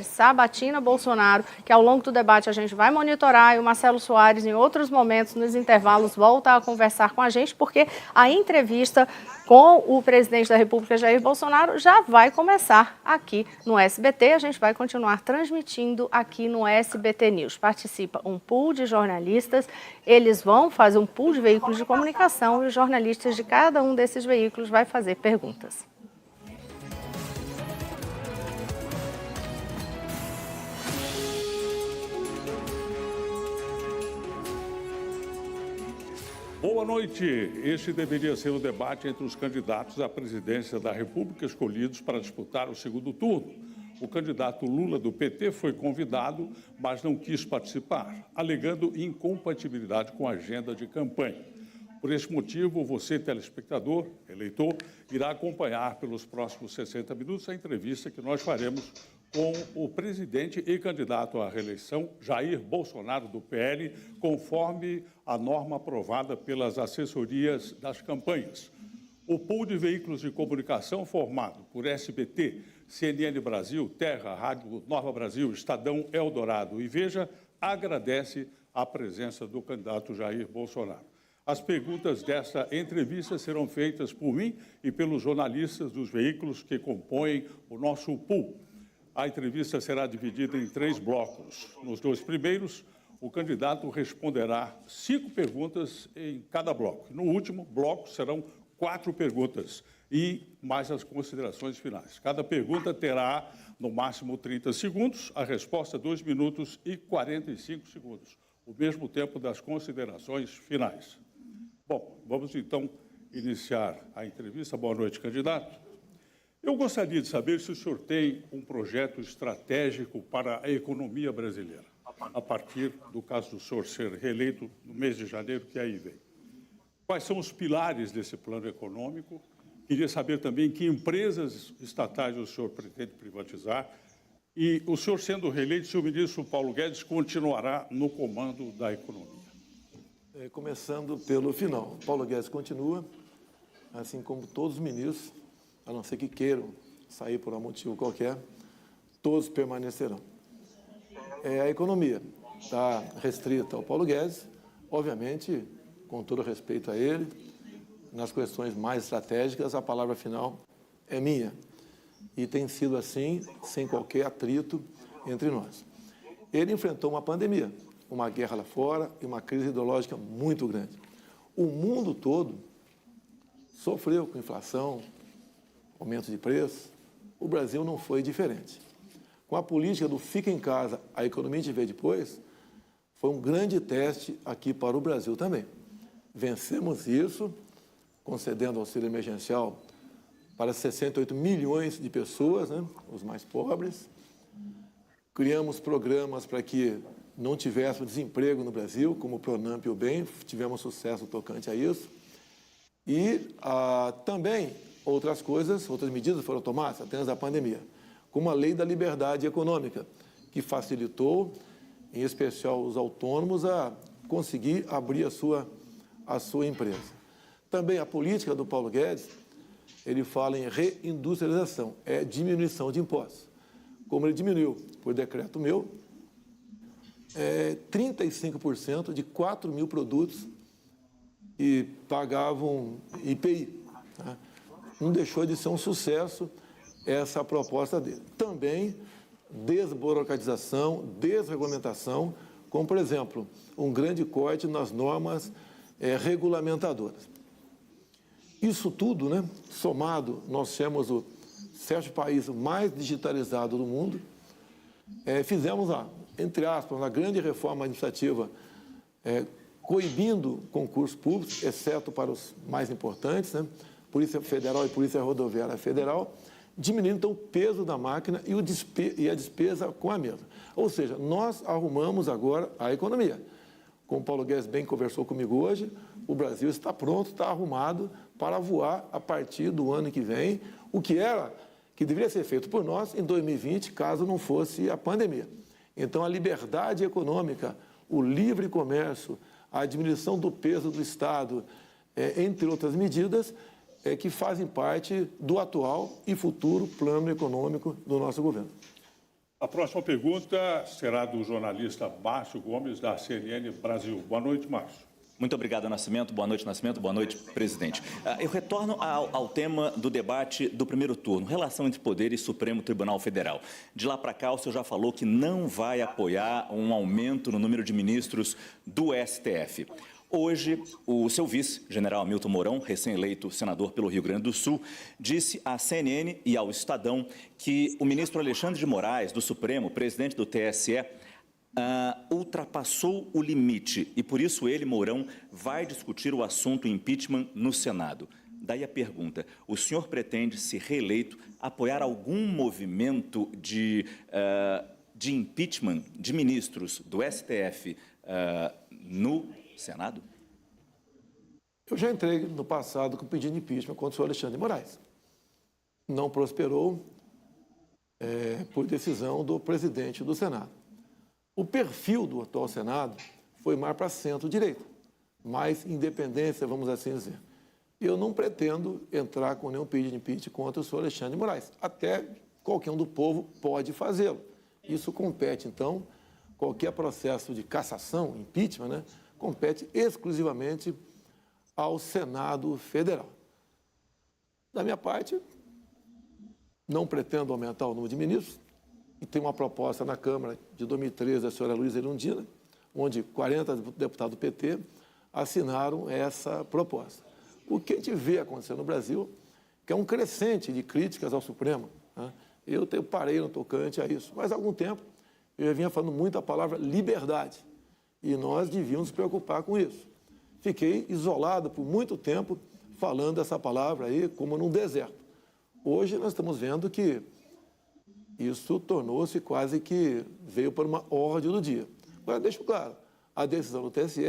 #SabatinaBolsonaro, que ao longo do debate a gente vai monitorar, e o Marcelo Soares, em outros momentos, nos intervalos, volta a conversar com a gente, porque a entrevista com o presidente da República, Jair Bolsonaro, já vai começar aqui no SBT. A gente vai continuar transmitindo aqui no SBT News. Participa um pool de jornalistas, eles vão fazer um pool de veículos de comunicação e os jornalistas de cada um desses veículos vai fazer perguntas. Boa noite. Este deveria ser o debate entre os candidatos à presidência da República escolhidos para disputar o segundo turno. O candidato Lula do PT foi convidado, mas não quis participar, alegando incompatibilidade com a agenda de campanha. Por esse motivo, você, telespectador, eleitor, irá acompanhar pelos próximos 60 minutos a entrevista que nós faremos com o presidente e candidato à reeleição, Jair Bolsonaro, do PL, conforme a norma aprovada pelas assessorias das campanhas. O pool de veículos de comunicação formado por SBT, CNN Brasil, Terra, Rádio Nova Brasil, Estadão, Eldorado e Veja, agradece a presença do candidato Jair Bolsonaro. As perguntas desta entrevista serão feitas por mim e pelos jornalistas dos veículos que compõem o nosso pool. A entrevista será dividida em 3 blocos. Nos 2 primeiros, o candidato responderá 5 perguntas em cada bloco. No último bloco, serão 4 perguntas e mais as considerações finais. Cada pergunta terá, no máximo, 30 segundos, a resposta 2 minutos e 45 segundos, o mesmo tempo das considerações finais. Bom, vamos então iniciar a entrevista. Boa noite, candidato. Eu gostaria de saber se o senhor tem um projeto estratégico para a economia brasileira, a partir do caso do senhor ser reeleito no mês de janeiro, que aí vem. Quais são os pilares desse plano econômico? Queria saber também que empresas estatais o senhor pretende privatizar e o senhor sendo reeleito, se o ministro Paulo Guedes continuará no comando da economia. Começando pelo final, Paulo Guedes continua, assim como todos os ministros, a não ser que queiram sair por um motivo qualquer, todos permanecerão. A economia está restrita ao Paulo Guedes, obviamente, com todo respeito a ele, nas questões mais estratégicas, a palavra final é minha. E tem sido assim, sem qualquer atrito entre nós. Ele enfrentou uma pandemia, uma guerra lá fora e uma crise ideológica muito grande. O mundo todo sofreu com inflação, aumento de preço. O Brasil não foi diferente. Com a política do fica em casa, a economia a gente vê depois, foi um grande teste aqui para o Brasil também. Vencemos isso, concedendo auxílio emergencial para 68 milhões de pessoas, né, os mais pobres. Criamos programas para que não tivéssemos desemprego no Brasil, como o Pronamp e o BEM, tivemos sucesso tocante a isso. E também outras coisas, outras medidas foram tomadas apenas da pandemia, como a Lei da Liberdade Econômica, que facilitou, em especial os autônomos, a conseguir abrir a sua empresa. Também a política do Paulo Guedes, ele fala em reindustrialização, é diminuição de impostos. Como ele diminuiu, por decreto meu, 35% de 4 mil produtos e pagavam IPI. Tá? Não deixou de ser um sucesso essa proposta dele. Também desburocratização, desregulamentação, como, por exemplo, um grande corte nas normas regulamentadoras. Isso tudo, né, somado, nós temos o 7º país mais digitalizado do mundo. Fizemos, entre aspas, uma grande reforma administrativa, coibindo concursos públicos, exceto para os mais importantes, né, Polícia Federal e Polícia Rodoviária Federal, diminuindo então o peso da máquina e a despesa com a mesma. Ou seja, nós arrumamos agora a economia. Como o Paulo Guedes bem conversou comigo hoje, o Brasil está pronto, está arrumado para voar a partir do ano que vem, o que deveria ser feito por nós em 2020, caso não fosse a pandemia. Então, a liberdade econômica, o livre comércio, a diminuição do peso do Estado, entre outras medidas, que fazem parte do atual e futuro plano econômico do nosso governo. A próxima pergunta será do jornalista Márcio Gomes, da CNN Brasil. Boa noite, Márcio. Muito obrigado, Nascimento. Boa noite, Nascimento. Boa noite, presidente. Eu retorno ao tema do debate do primeiro turno, relação entre poder e Supremo Tribunal Federal. De lá para cá, o senhor já falou que não vai apoiar um aumento no número de ministros do STF. Hoje, o seu vice, general Hamilton Mourão, recém-eleito senador pelo Rio Grande do Sul, disse à CNN e ao Estadão que o ministro Alexandre de Moraes, do Supremo, presidente do TSE, ultrapassou o limite e, por isso, ele, Mourão, vai discutir o assunto impeachment no Senado. Daí a pergunta, o senhor pretende, se reeleito, apoiar algum movimento de impeachment de ministros do STF no Senado? Eu já entrei no passado com pedido de impeachment contra o senhor Alexandre de Moraes. Não prosperou por decisão do presidente do Senado. O perfil do atual Senado foi mais para centro-direita, mais independência, vamos assim dizer. Eu não pretendo entrar com nenhum pedido de impeachment contra o senhor Alexandre de Moraes. Até qualquer um do povo pode fazê-lo. Isso compete, então, qualquer processo de cassação, impeachment, né, compete exclusivamente ao Senado Federal. Da minha parte, não pretendo aumentar o número de ministros, e tem uma proposta na Câmara de 2013 da senhora Luísa Erundina, onde 40 deputados do PT assinaram essa proposta. O que a gente vê acontecendo no Brasil, que é um crescente de críticas ao Supremo, né? Eu parei no tocante a isso, mas há algum tempo eu já vinha falando muito a palavra liberdade, e nós devíamos nos preocupar com isso. Fiquei isolado por muito tempo falando essa palavra aí como num deserto. Hoje nós estamos vendo que isso tornou-se quase que veio para uma ordem do dia. Agora, deixo claro, a decisão do TSE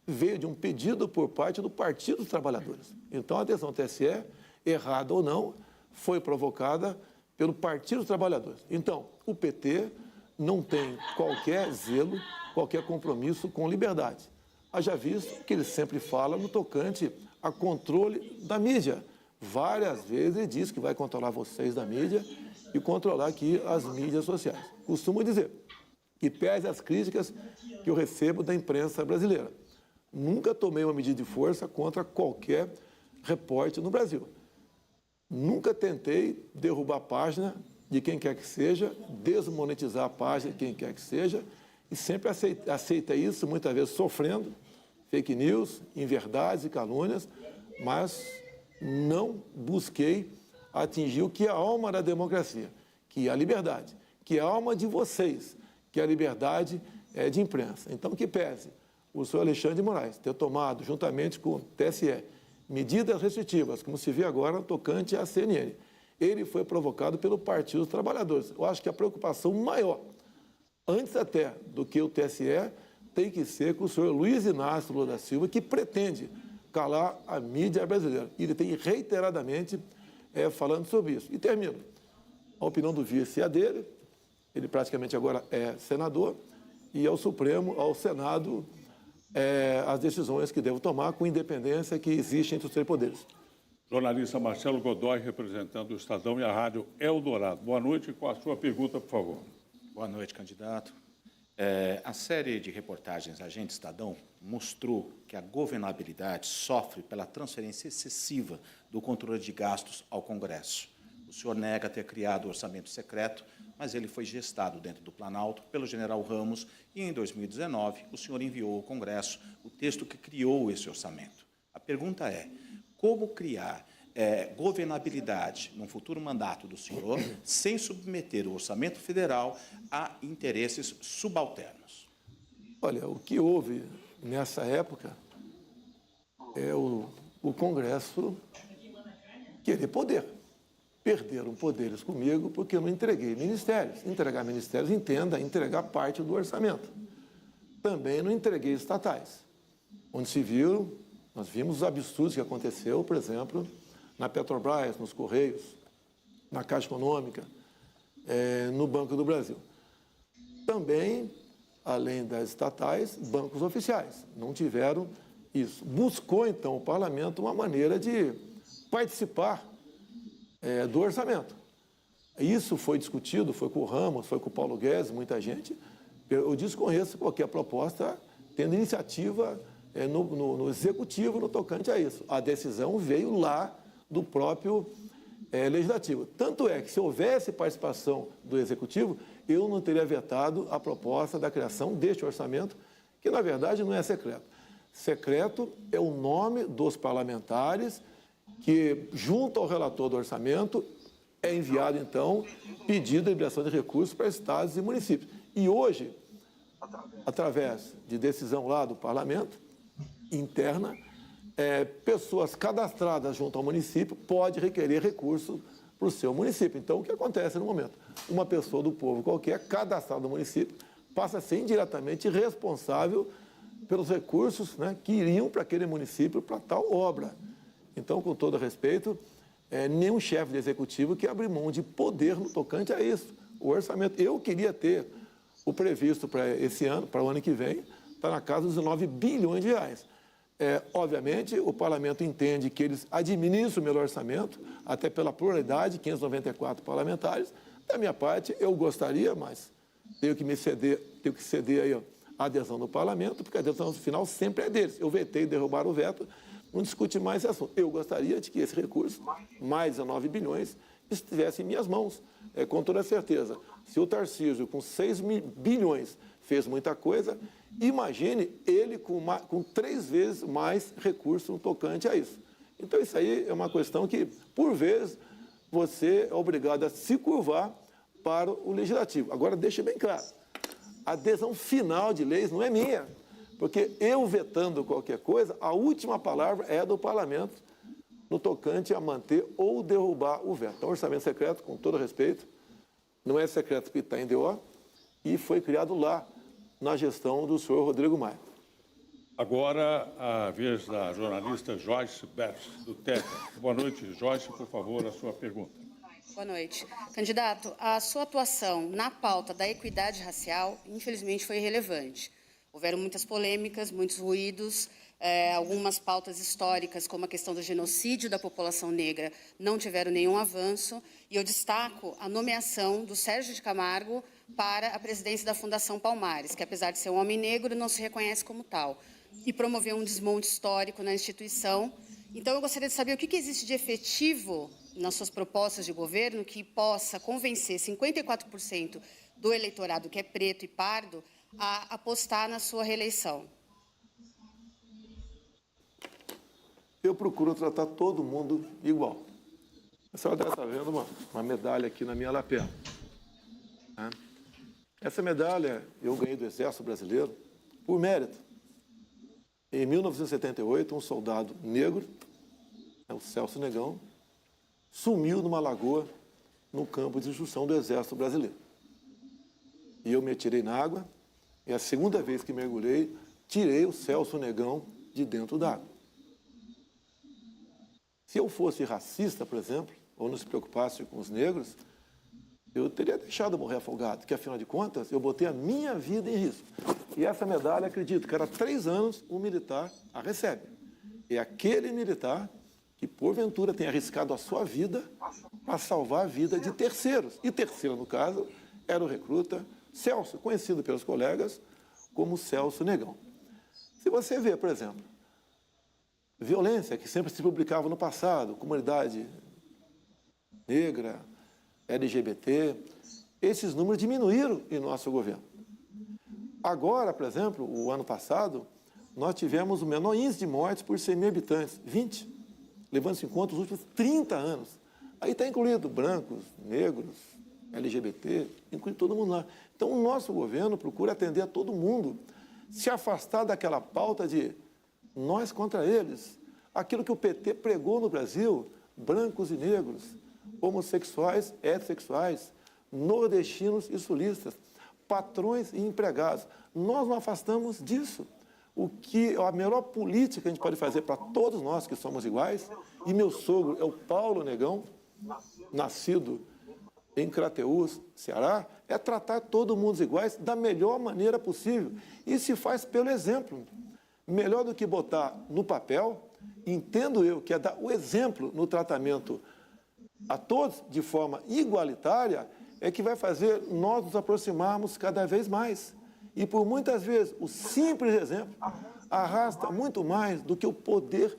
veio de um pedido por parte do Partido dos Trabalhadores. Então, a decisão do TSE, errada ou não, foi provocada pelo Partido dos Trabalhadores. Então, o PT não tem qualquer zelo, qualquer compromisso com liberdade. Haja visto que ele sempre fala no tocante a controle da mídia. Várias vezes ele diz que vai controlar vocês da mídia e controlar aqui as mídias sociais. Costumo dizer, e pese as críticas que eu recebo da imprensa brasileira, nunca tomei uma medida de força contra qualquer repórter no Brasil. Nunca tentei derrubar a página de quem quer que seja, desmonetizar a página de quem quer que seja, e sempre aceitei isso, muitas vezes sofrendo fake news, inverdades e calúnias, mas não busquei atingir o que é a alma da democracia, que é a liberdade, que é a alma de vocês, que é a liberdade de imprensa. Então, que pese o senhor Alexandre de Moraes ter tomado, juntamente com o TSE, medidas restritivas, como se vê agora, tocante à CNN. Ele foi provocado pelo Partido dos Trabalhadores. Eu acho que a preocupação maior, antes até do que o TSE, tem que ser com o senhor Luiz Inácio Lula da Silva, que pretende calar a mídia brasileira. E ele tem reiteradamente falando sobre isso. E termino. A opinião do vice é a dele, ele praticamente agora é senador, e ao Supremo, ao Senado, as decisões que devo tomar com independência que existe entre os três poderes. Jornalista Marcelo Godoy, representando o Estadão e a Rádio Eldorado. Boa noite, com a sua pergunta, por favor. Boa noite, candidato. A série de reportagens Agente Estadão mostrou que a governabilidade sofre pela transferência excessiva do controle de gastos ao Congresso. O senhor nega ter criado o orçamento secreto, mas ele foi gestado dentro do Planalto pelo general Ramos e, em 2019, o senhor enviou ao Congresso o texto que criou esse orçamento. A pergunta é, como criar governabilidade num futuro mandato do senhor sem submeter o orçamento federal a interesses subalternos? Olha, o que houve nessa época é o Congresso querer poder. Perderam poderes comigo porque eu não entreguei ministérios. Entregar ministérios, entenda, entregar parte do orçamento. Também não entreguei estatais. Onde se viu, nós vimos os absurdos que aconteceu, por exemplo, na Petrobras, nos Correios, na Caixa Econômica, no Banco do Brasil. Também, além das estatais, bancos oficiais. Não tiveram isso. Buscou, então, o parlamento uma maneira de participar do orçamento. Isso foi discutido, foi com o Ramos, foi com o Paulo Guedes, muita gente. Eu desconheço qualquer proposta tendo iniciativa no Executivo no tocante a isso. A decisão veio lá do próprio Legislativo. Tanto é que, se houvesse participação do Executivo, eu não teria vetado a proposta da criação deste orçamento, que, na verdade, não é secreto. Secreto é o nome dos parlamentares que, junto ao relator do orçamento, é enviado, então, pedido de liberação de recursos para estados e municípios. E hoje, através de decisão lá do parlamento, interna, pessoas cadastradas junto ao município podem requerer recurso para o seu município. Então, o que acontece no momento? Uma pessoa do povo qualquer, cadastrada no município, passa a ser indiretamente responsável pelos recursos, que iriam para aquele município para tal obra. Então, com todo respeito, nenhum chefe de executivo que abre mão de poder no tocante a isso. O orçamento, eu queria ter o previsto para esse ano, para o ano que vem, está na casa dos 19 bilhões de reais. Obviamente, o parlamento entende que eles administram o melhor orçamento, até pela pluralidade, 594 parlamentares. Da minha parte, eu gostaria, mas tenho que ceder aí a adesão do parlamento, porque a adesão final sempre é deles. Eu vetei derrubar o veto, não discute mais esse assunto. Eu gostaria de que esse recurso, mais 19 bilhões, estivesse em minhas mãos, com toda certeza. Se o Tarcísio, com 6 bilhões, fez muita coisa, imagine ele com 3 vezes mais recurso no tocante a isso. Então, isso aí é uma questão que, por vezes, você é obrigado a se curvar para o Legislativo. Agora, deixe bem claro, a adesão final de leis não é minha, porque eu vetando qualquer coisa, a última palavra é do parlamento no tocante a manter ou derrubar o veto. Então, orçamento secreto, com todo respeito, não é secreto porque está em DO, e foi criado lá, na gestão do senhor Rodrigo Maia. Agora, a vez da jornalista Joyce Betts, do TED. Boa noite, Joyce, por favor, a sua pergunta. Boa noite. Candidato, a sua atuação na pauta da equidade racial, infelizmente, foi irrelevante. Houveram muitas polêmicas, muitos ruídos, algumas pautas históricas, como a questão do genocídio da população negra, não tiveram nenhum avanço. E eu destaco a nomeação do Sérgio de Camargo para a presidência da Fundação Palmares, que, apesar de ser um homem negro, não se reconhece como tal, e promoveu um desmonte histórico na instituição. Então, eu gostaria de saber o que existe de efetivo nas suas propostas de governo que possa convencer 54% do eleitorado que é preto e pardo a apostar na sua reeleição. Eu procuro tratar todo mundo igual. A senhora deve estar vendo uma medalha aqui na minha lapela. Essa medalha eu ganhei do Exército Brasileiro por mérito. Em 1978, um soldado negro, o Celso Negão, sumiu numa lagoa no campo de instrução do Exército Brasileiro. E eu me atirei na água, e a segunda vez que mergulhei, tirei o Celso Negão de dentro d'água. Se eu fosse racista, por exemplo, ou não se preocupasse com os negros, eu teria deixado morrer afogado, porque, afinal de contas, eu botei a minha vida em risco. E essa medalha, acredito, que cada 3 anos um militar a recebe. É aquele militar que, porventura, tem arriscado a sua vida para salvar a vida de terceiros. E terceiro, no caso, era o recruta Celso, conhecido pelos colegas como Celso Negão. Se você vê, por exemplo, violência que sempre se publicava no passado, comunidade negra, LGBT, esses números diminuíram em nosso governo. Agora, por exemplo, o ano passado, nós tivemos o menor índice de mortes por 100 mil habitantes, 20, levando-se em conta os últimos 30 anos. Aí está incluído brancos, negros, LGBT, inclui todo mundo lá. Então, o nosso governo procura atender a todo mundo, se afastar daquela pauta de nós contra eles. Aquilo que o PT pregou no Brasil, brancos e negros, homossexuais, heterossexuais, nordestinos e sulistas, patrões e empregados. Nós não afastamos disso. O que a melhor política que a gente pode fazer para todos nós que somos iguais, e meu sogro é o Paulo Negão, nascido em Crateús, Ceará, é tratar todo mundo iguais da melhor maneira possível. E se faz pelo exemplo. Melhor do que botar no papel, entendo eu que é dar o exemplo no tratamento a todos de forma igualitária, é que vai fazer nós nos aproximarmos cada vez mais. E por muitas vezes o simples exemplo arrasta muito mais do que o poder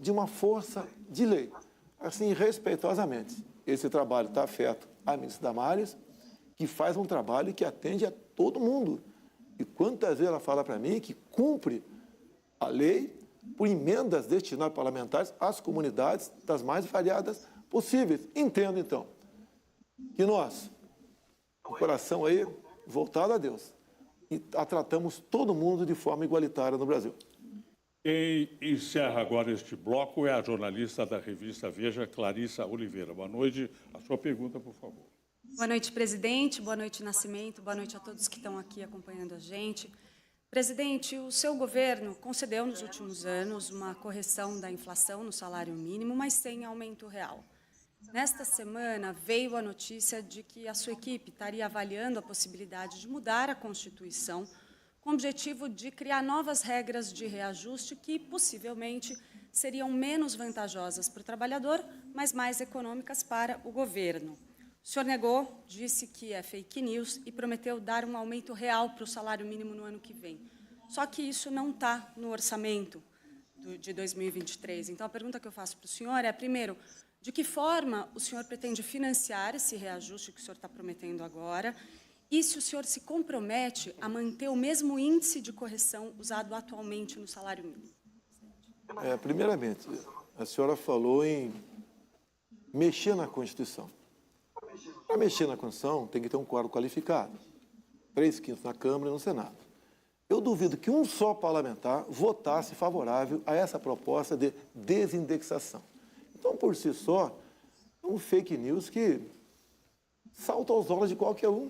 de uma força de lei. Assim, respeitosamente, esse trabalho está afeto à ministra Damares, que faz um trabalho que atende a todo mundo. E quantas vezes ela fala para mim que cumpre a lei por emendas destinadas parlamentares às comunidades das mais variadas possíveis. Entendo, então, que nós, com o coração aí voltado a Deus, e tratamos todo mundo de forma igualitária no Brasil. Quem encerra agora este bloco é a jornalista da revista Veja, Clarissa Oliveira. Boa noite. A sua pergunta, por favor. Boa noite, presidente. Boa noite, Nascimento. Boa noite a todos que estão aqui acompanhando a gente. Presidente, o seu governo concedeu nos últimos anos uma correção da inflação no salário mínimo, mas sem aumento real. Nesta semana, veio a notícia de que a sua equipe estaria avaliando a possibilidade de mudar a Constituição com o objetivo de criar novas regras de reajuste que, possivelmente, seriam menos vantajosas para o trabalhador, mas mais econômicas para o governo. O senhor negou, disse que é fake news e prometeu dar um aumento real para o salário mínimo no ano que vem. Só que isso não está no orçamento de 2023. Então, a pergunta que eu faço para o senhor é, primeiro, de que forma o senhor pretende financiar esse reajuste que o senhor está prometendo agora? E se o senhor se compromete a manter o mesmo índice de correção usado atualmente no salário mínimo? Primeiramente, a senhora falou em mexer na Constituição. Para mexer na Constituição, tem que ter um quadro qualificado. 3/5 na Câmara e no Senado. Eu duvido que um só parlamentar votasse favorável a essa proposta de desindexação. Então, por si só, é um fake news que salta aos olhos de qualquer um.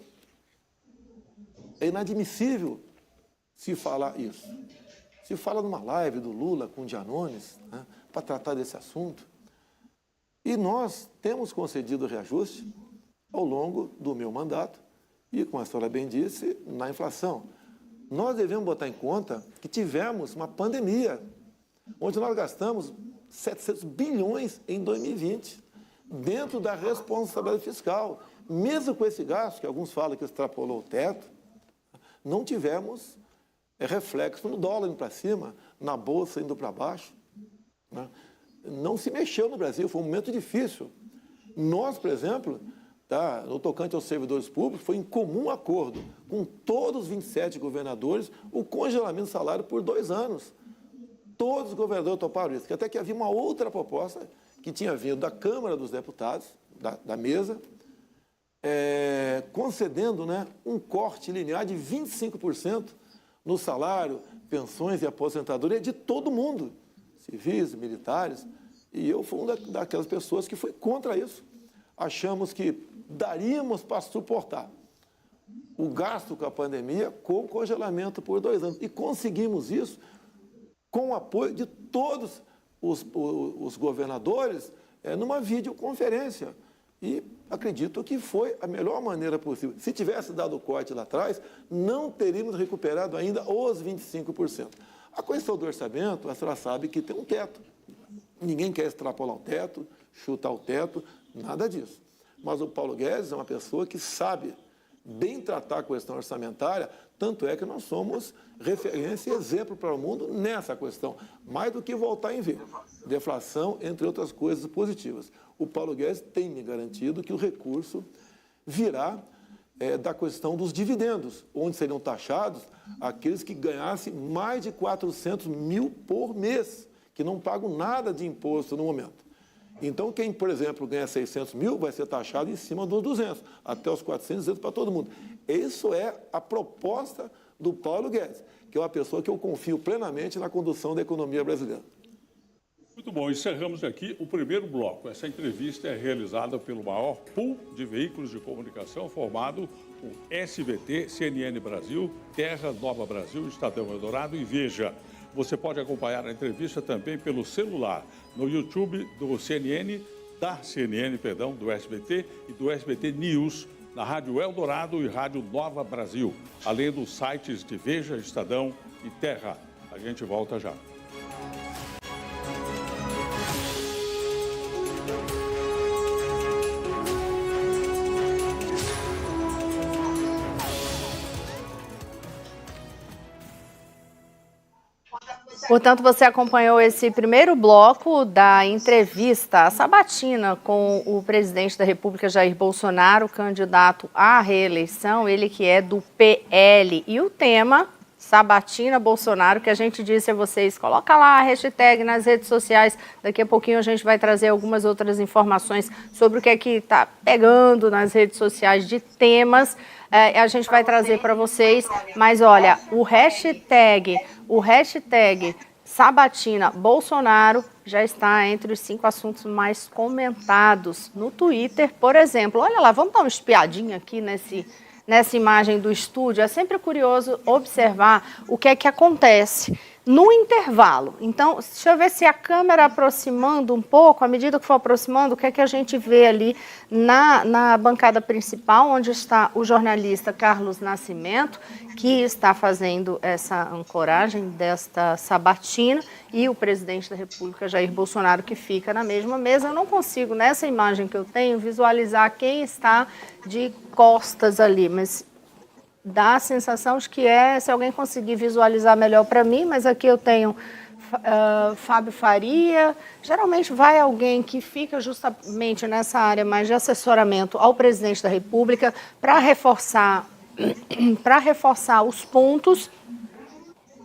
É inadmissível se falar isso. Se fala numa live do Lula com o Gianones, né, para tratar desse assunto. E nós temos concedido reajuste ao longo do meu mandato e, como a senhora bem disse, na inflação. Nós devemos botar em conta que tivemos uma pandemia, onde nós gastamos 700 bilhões em 2020, dentro da responsabilidade fiscal. Mesmo com esse gasto, que alguns falam que extrapolou o teto, não tivemos reflexo no dólar indo para cima, na bolsa indo para baixo. Né? Não se mexeu no Brasil, foi um momento difícil. Nós, por exemplo, no tocante aos servidores públicos, foi em comum acordo com todos os 27 governadores o congelamento do salário por 2 anos. Todos os governadores toparam isso, que até que havia uma outra proposta que tinha vindo da Câmara dos Deputados, da mesa, concedendo, né, um corte linear de 25% no salário, pensões e aposentadoria de todo mundo, civis, militares. E eu fui uma daquelas pessoas que foi contra isso. Achamos que daríamos para suportar o gasto com a pandemia com congelamento por 2 anos. E conseguimos isso com o apoio de todos os governadores numa videoconferência. E acredito que foi a melhor maneira possível. Se tivesse dado o corte lá atrás, não teríamos recuperado ainda os 25%. A questão do orçamento, a senhora sabe que tem um teto. Ninguém quer extrapolar o teto, chutar o teto, nada disso. Mas o Paulo Guedes é uma pessoa que sabe bem tratar a questão orçamentária, tanto é que nós somos referência e exemplo para o mundo nessa questão, mais do que voltar em V. Deflação, entre outras coisas positivas. O Paulo Guedes tem me garantido que o recurso virá da questão dos dividendos, onde seriam taxados aqueles que ganhassem mais de 400 mil por mês, que não pagam nada de imposto no momento. Então, quem, por exemplo, ganha 600 mil vai ser taxado em cima dos 200, até os 400, 200 para todo mundo. Isso é a proposta do Paulo Guedes, que é uma pessoa que eu confio plenamente na condução da economia brasileira. Muito bom, encerramos aqui o primeiro bloco. Essa entrevista é realizada pelo maior pool de veículos de comunicação formado por SBT, CNN Brasil, Terra, Nova Brasil, Estadão Eldorado e Veja. Você pode acompanhar a entrevista também pelo celular, no YouTube do CNN, do SBT e do SBT News, na Rádio Eldorado e Rádio Nova Brasil, além dos sites de Veja, Estadão e Terra. A gente volta já. Portanto, você acompanhou esse primeiro bloco da entrevista, a sabatina com o presidente da República, Jair Bolsonaro, candidato à reeleição, ele que é do PL. E o tema, sabatina Bolsonaro, que a gente disse a vocês, coloca lá a hashtag nas redes sociais, daqui a pouquinho a gente vai trazer algumas outras informações sobre o que é que está pegando nas redes sociais de temas. A gente vai trazer para vocês, mas olha, o hashtag Sabatina Bolsonaro já está entre os 5 assuntos mais comentados no Twitter, por exemplo. Olha lá, vamos dar uma espiadinha aqui nessa imagem do estúdio. É sempre curioso observar o que é que acontece no intervalo. Então, deixa eu ver se a câmera aproximando um pouco, à medida que for aproximando, o que é que a gente vê ali na bancada principal, onde está o jornalista Carlos Nascimento, que está fazendo essa ancoragem desta sabatina, e o presidente da República, Jair Bolsonaro, que fica na mesma mesa. Eu não consigo, nessa imagem que eu tenho, visualizar quem está de costas ali, mas dá a sensação de que se alguém conseguir visualizar melhor para mim, mas aqui eu tenho Fábio Faria. Geralmente vai alguém que fica justamente nessa área mais de assessoramento ao presidente da República para reforçar os pontos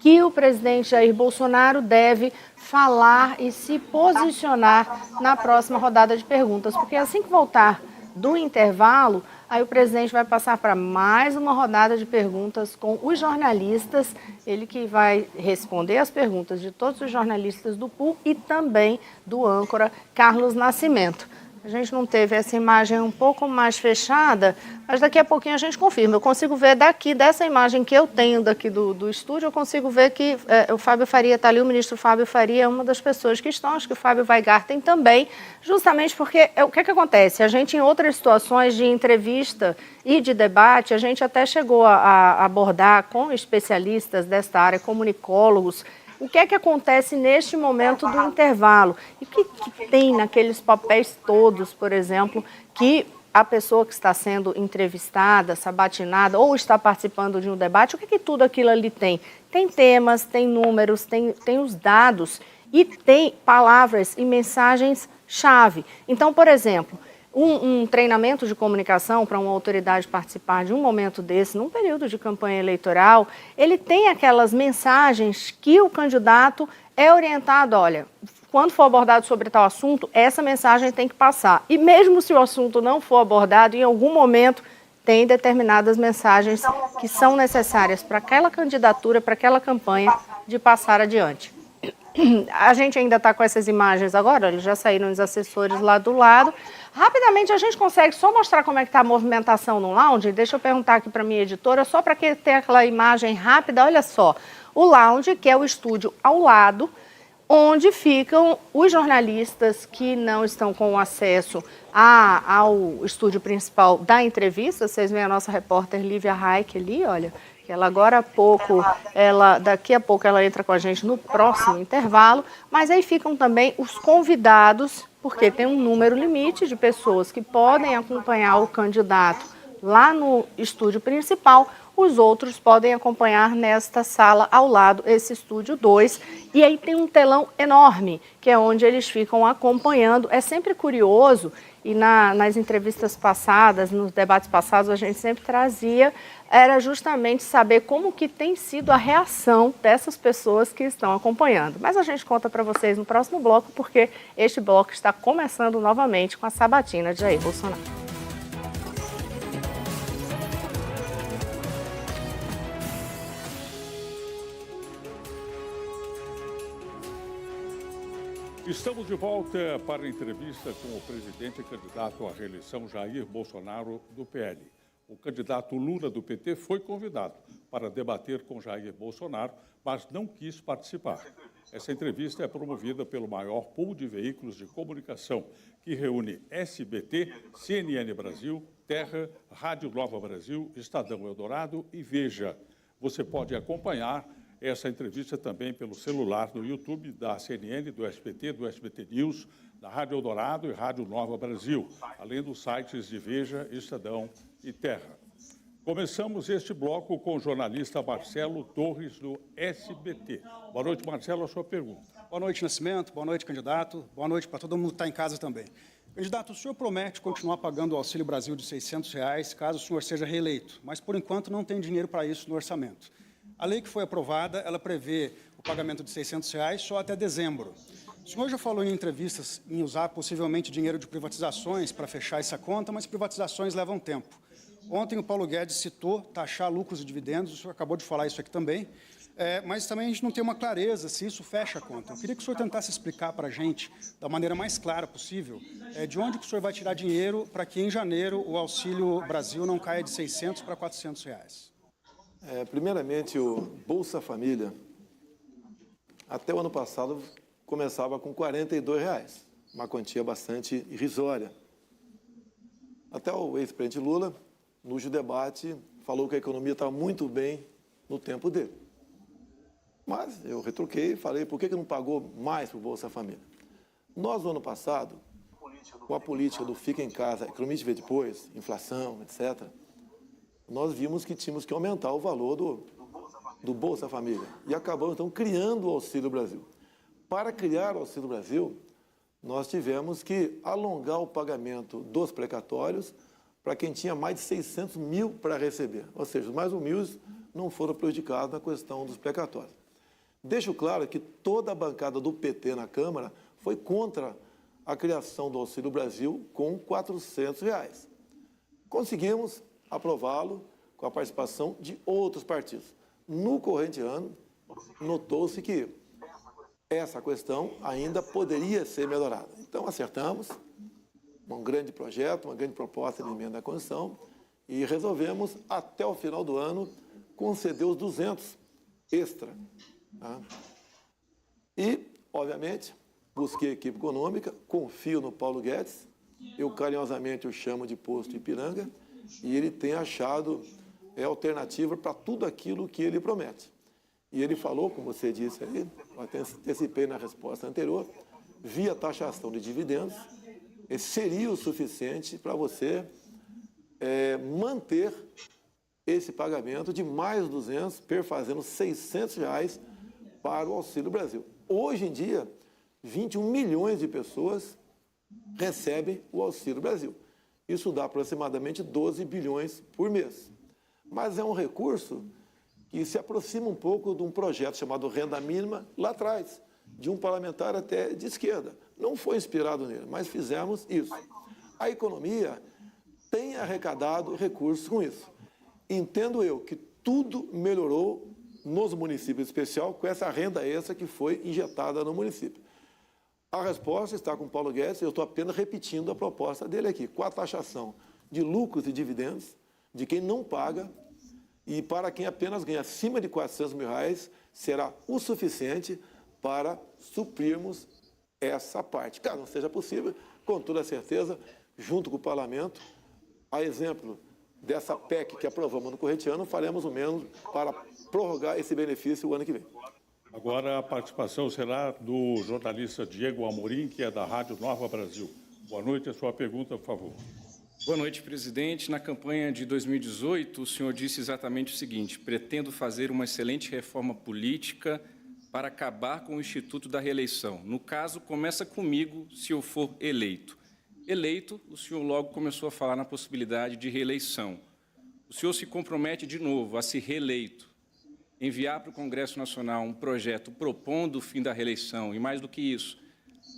que o presidente Jair Bolsonaro deve falar e se posicionar na próxima rodada de perguntas, porque assim que voltar do intervalo, aí o presidente vai passar para mais uma rodada de perguntas com os jornalistas, ele que vai responder as perguntas de todos os jornalistas do pool e também do âncora Carlos Nascimento. A gente não teve essa imagem um pouco mais fechada, mas daqui a pouquinho a gente confirma. Eu consigo ver daqui, dessa imagem que eu tenho daqui do estúdio, eu consigo ver que o Fábio Faria está ali, o ministro Fábio Faria é uma das pessoas que estão, acho que o Fábio Weingarten também, justamente porque o que acontece? A gente, em outras situações de entrevista e de debate, a gente até chegou a abordar com especialistas desta área, comunicólogos, o que é que acontece neste momento do intervalo? E o que tem naqueles papéis todos, por exemplo, que a pessoa que está sendo entrevistada, sabatinada ou está participando de um debate, o que tudo aquilo ali tem? Tem temas, tem números, tem os dados e tem palavras e mensagens-chave. Então, por exemplo, um treinamento de comunicação para uma autoridade participar de um momento desse, num período de campanha eleitoral, ele tem aquelas mensagens que o candidato é orientado, olha, quando for abordado sobre tal assunto, essa mensagem tem que passar. E mesmo se o assunto não for abordado, em algum momento tem determinadas mensagens que são necessárias para aquela candidatura, para aquela campanha, de passar adiante. A gente ainda está com essas imagens agora, eles já saíram os assessores lá do lado. Rapidamente a gente consegue só mostrar como é que está a movimentação no lounge? Deixa eu perguntar aqui para a minha editora, só para ter aquela imagem rápida, olha só. O lounge, que é o estúdio ao lado, onde ficam os jornalistas que não estão com acesso ao estúdio principal da entrevista. Vocês veem a nossa repórter Lívia Raik ali, olha, que ela agora há pouco, daqui a pouco ela entra com a gente no próximo intervalo, mas aí ficam também os convidados, porque tem um número limite de pessoas que podem acompanhar o candidato lá no estúdio principal. Os outros podem acompanhar nesta sala ao lado, esse estúdio 2. E aí tem um telão enorme, que é onde eles ficam acompanhando. É sempre curioso, e nas entrevistas passadas, nos debates passados, a gente sempre trazia, era justamente saber como que tem sido a reação dessas pessoas que estão acompanhando. Mas a gente conta para vocês no próximo bloco, porque este bloco está começando novamente com a sabatina de Jair Bolsonaro. Estamos de volta para a entrevista com o presidente e candidato à reeleição Jair Bolsonaro, do PL. O candidato Lula, do PT, foi convidado para debater com Jair Bolsonaro, mas não quis participar. Essa entrevista é promovida pelo maior pool de veículos de comunicação, que reúne SBT, CNN Brasil, Terra, Rádio Nova Brasil, Estadão Eldorado e Veja. Você pode acompanhar essa entrevista também pelo celular no YouTube da CNN, do SBT News, da Rádio Eldorado e Rádio Nova Brasil, além dos sites de Veja, Estadão e Terra. Começamos este bloco com o jornalista Marcelo Torres, do SBT. Boa noite, Marcelo, a sua pergunta. Boa noite, Nascimento. Boa noite, candidato. Boa noite para todo mundo que está em casa também. Candidato, o senhor promete continuar pagando o Auxílio Brasil de R$ 600 caso o senhor seja reeleito, mas, por enquanto, não tem dinheiro para isso no orçamento. A lei que foi aprovada, ela prevê o pagamento de R$ 600 só até dezembro. O senhor já falou em entrevistas em usar possivelmente dinheiro de privatizações para fechar essa conta, mas privatizações levam tempo. Ontem o Paulo Guedes citou taxar lucros e dividendos, o senhor acabou de falar isso aqui também, mas também a gente não tem uma clareza se isso fecha a conta. Eu queria que o senhor tentasse explicar para a gente, da maneira mais clara possível, de onde que o senhor vai tirar dinheiro para que em janeiro o Auxílio Brasil não caia de R$ 600 para R$ 400. Primeiramente, o Bolsa Família, até o ano passado, começava com R$ 42, uma quantia bastante irrisória. Até o ex-presidente Lula, no debate, falou que a economia estava muito bem no tempo dele. Mas eu retruquei e falei, por que não pagou mais para o Bolsa Família? Nós, no ano passado, com a política do fica em casa, economia de ver depois, inflação, etc., nós vimos que tínhamos que aumentar o valor do Bolsa Família. E acabamos, então, criando o Auxílio Brasil. Para criar o Auxílio Brasil, nós tivemos que alongar o pagamento dos precatórios para quem tinha mais de 600 mil para receber. Ou seja, os mais humildes não foram prejudicados na questão dos precatórios. Deixo claro que toda a bancada do PT na Câmara foi contra a criação do Auxílio Brasil com R$ 400. Conseguimos aprová-lo com a participação de outros partidos. No corrente ano, notou-se que essa questão ainda poderia ser melhorada. Então, acertamos um grande projeto, uma grande proposta de emenda à Constituição e resolvemos, até o final do ano, conceder os 200 extra. Tá? E, obviamente, busquei a equipe econômica, confio no Paulo Guedes, eu carinhosamente o chamo de posto Ipiranga, e ele tem achado alternativa para tudo aquilo que ele promete. E ele falou, como você disse aí, eu até antecipei na resposta anterior, via taxação de dividendos, seria o suficiente para você manter esse pagamento de mais 200, perfazendo R$ 600 para o Auxílio Brasil. Hoje em dia, 21 milhões de pessoas recebem o Auxílio Brasil. Isso dá aproximadamente 12 bilhões por mês. Mas é um recurso que se aproxima um pouco de um projeto chamado Renda Mínima lá atrás, de um parlamentar até de esquerda. Não foi inspirado nele, mas fizemos isso. A economia tem arrecadado recursos com isso. Entendo eu que tudo melhorou nos municípios, em especial com essa renda extra que foi injetada no município. A resposta está com o Paulo Guedes, eu estou apenas repetindo a proposta dele aqui, com a taxação de lucros e dividendos de quem não paga, e para quem apenas ganha acima de R$400 mil, será o suficiente para suprirmos essa parte. Caso não seja possível, com toda certeza, junto com o parlamento, a exemplo dessa PEC que aprovamos no corrente ano, faremos o mesmo para prorrogar esse benefício o ano que vem. Agora a participação será do jornalista Diego Amorim, que é da Rádio Nova Brasil. Boa noite, a sua pergunta, por favor. Boa noite, presidente. Na campanha de 2018, o senhor disse exatamente o seguinte: pretendo fazer uma excelente reforma política para acabar com o Instituto da Reeleição. No caso, começa comigo se eu for eleito. Eleito, o senhor logo começou a falar na possibilidade de reeleição. O senhor se compromete de novo a ser reeleito, enviar para o Congresso Nacional um projeto propondo o fim da reeleição e, mais do que isso,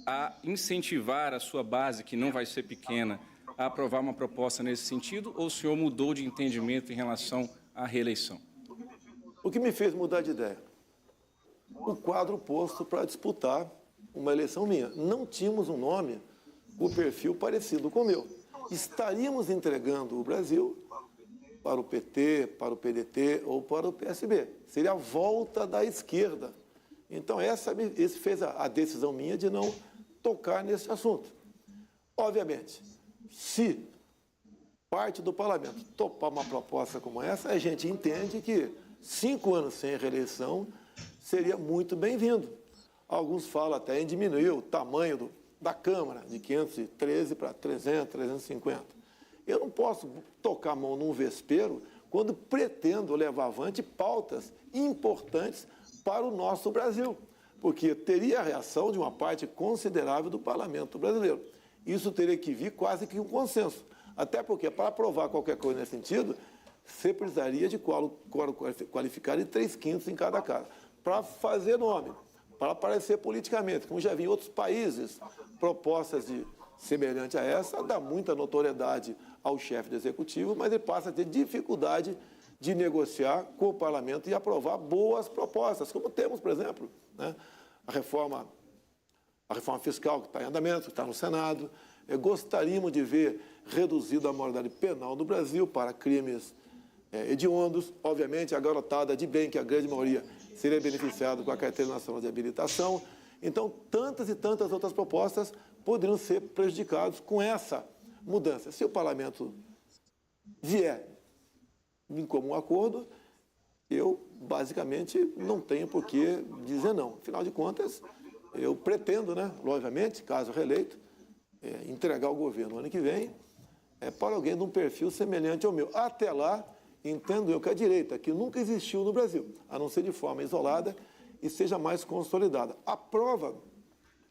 a incentivar a sua base, que não vai ser pequena, a aprovar uma proposta nesse sentido, ou o senhor mudou de entendimento em relação à reeleição? O que me fez mudar de ideia? O quadro posto para disputar uma eleição minha. Não tínhamos um nome, o perfil parecido com o meu. Estaríamos entregando o Brasil para o PT, para o PDT ou para o PSB. Seria a volta da esquerda. Então, esse fez a decisão minha de não tocar nesse assunto. Obviamente, se parte do parlamento topar uma proposta como essa, a gente entende que 5 anos sem reeleição seria muito bem-vindo. Alguns falam até em diminuir o tamanho da Câmara, de 513 para 300, 350. Eu não posso tocar a mão num vespeiro quando pretendo levar avante pautas importantes para o nosso Brasil, porque teria a reação de uma parte considerável do parlamento brasileiro. Isso teria que vir quase que um consenso. Até porque, para aprovar qualquer coisa nesse sentido, você precisaria de quórum qualificado de 3/5 em cada casa. Para fazer nome, para aparecer politicamente, como já vi em outros países, propostas semelhantes a essa, dá muita notoriedade ao chefe do executivo, mas ele passa a ter dificuldade de negociar com o parlamento e aprovar boas propostas, como temos, por exemplo, né, a reforma fiscal que está em andamento, que está no Senado. Gostaríamos de ver reduzida a maioridade penal no Brasil para crimes hediondos. Obviamente, a garotada de bem, que a grande maioria seria beneficiada com a Carteira Nacional de Habilitação. Então, tantas e tantas outras propostas poderiam ser prejudicadas com essa mudança. Se o parlamento vier em comum acordo, eu, basicamente, não tenho por que dizer não. Afinal de contas, eu pretendo, né, logicamente, caso reeleito, entregar o governo no ano que vem para alguém de um perfil semelhante ao meu. Até lá, entendo eu que a direita, que nunca existiu no Brasil, a não ser de forma isolada, e seja mais consolidada. A prova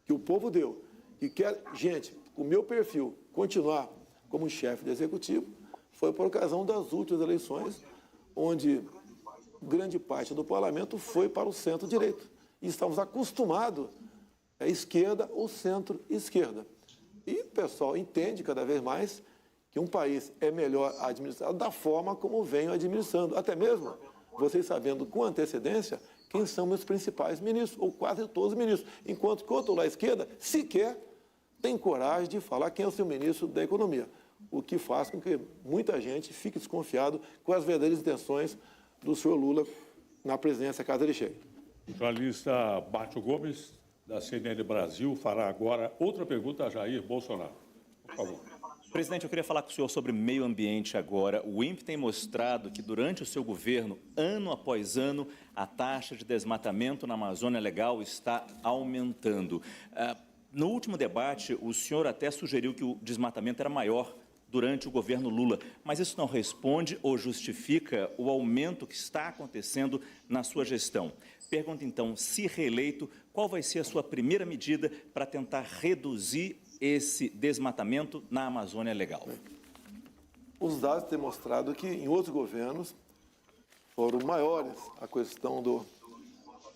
que o povo deu, que quer gente com o meu perfil continuar como chefe do executivo, foi por ocasião das últimas eleições, onde grande parte do parlamento foi para o centro-direita. E estamos acostumados à esquerda ou centro-esquerda. E o pessoal entende cada vez mais que um país é melhor administrado da forma como vem administrando. Até mesmo vocês sabendo com antecedência quem são os principais ministros, ou quase todos os ministros. Enquanto que o outro lá à esquerda sequer tem coragem de falar quem é o seu ministro da Economia. O que faz com que muita gente fique desconfiado com as verdadeiras intenções do senhor Lula na presidência, caso ele chegue. O jornalista Bátio Gomes, da CNN Brasil, fará agora outra pergunta a Jair Bolsonaro. Por favor. Presidente, eu queria falar com o senhor sobre meio ambiente agora. O INPE tem mostrado que durante o seu governo, ano após ano, a taxa de desmatamento na Amazônia Legal está aumentando. No último debate, o senhor até sugeriu que o desmatamento era maior durante o governo Lula, mas isso não responde ou justifica o aumento que está acontecendo na sua gestão. Pergunta, então, se reeleito, qual vai ser a sua primeira medida para tentar reduzir esse desmatamento na Amazônia Legal? Os dados têm mostrado que em outros governos foram maiores a questão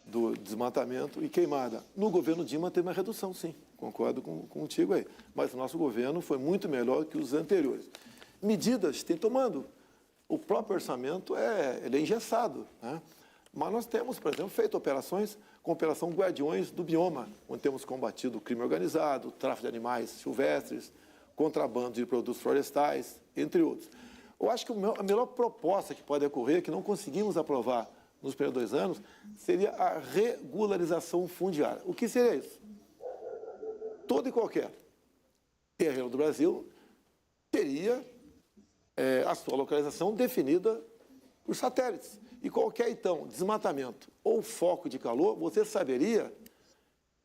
do desmatamento e queimada. No governo Dilma teve uma redução, sim, concordo contigo aí. Mas o nosso governo foi muito melhor que os anteriores. Medidas tem tomando. O próprio orçamento ele é engessado, né? Mas nós temos, por exemplo, feito operações com a Operação Guardiões do Bioma, onde temos combatido o crime organizado, o tráfico de animais silvestres, contrabando de produtos florestais, entre outros. Eu acho que a melhor proposta que pode ocorrer, que não conseguimos aprovar nos primeiros 2 anos, seria a regularização fundiária. O que seria isso? Todo e qualquer terreno do Brasil teria a sua localização definida por satélites. E qualquer, então, desmatamento ou foco de calor, você saberia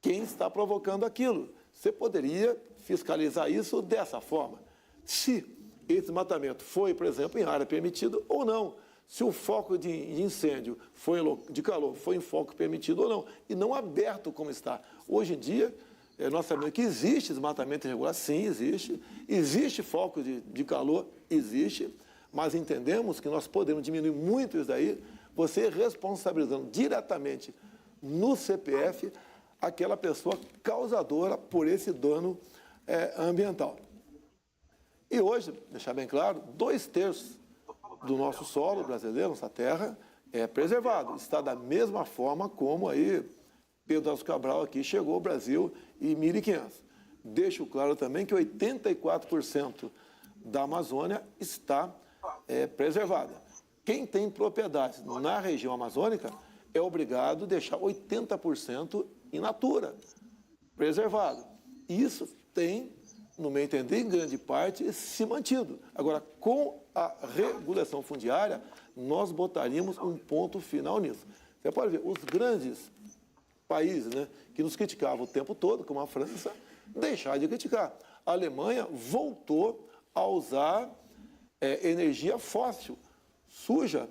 quem está provocando aquilo. Você poderia fiscalizar isso dessa forma. Se esse desmatamento foi, por exemplo, em área permitida ou não. Se o foco de incêndio de calor foi em foco permitido ou não. E não aberto como está. Hoje em dia, nós sabemos que existe desmatamento irregular, sim, existe. Existe foco de calor, existe. Mas entendemos que nós podemos diminuir muito isso daí, você responsabilizando diretamente no CPF aquela pessoa causadora por esse dano ambiental. E hoje, deixar bem claro, 2/3 do nosso solo brasileiro, nossa terra, é preservado. Está da mesma forma como aí Pedro Álvares Cabral aqui chegou ao Brasil em 1500. Deixo claro também que 84% da Amazônia está preservada. Quem tem propriedades na região amazônica é obrigado a deixar 80% in natura, preservado. Isso tem, no meu entender, em grande parte, se mantido. Agora, com a regulação fundiária, nós botaríamos um ponto final nisso. Você pode ver, os grandes países, né, que nos criticavam o tempo todo, como a França, deixaram de criticar. A Alemanha voltou a usar energia fóssil, suja.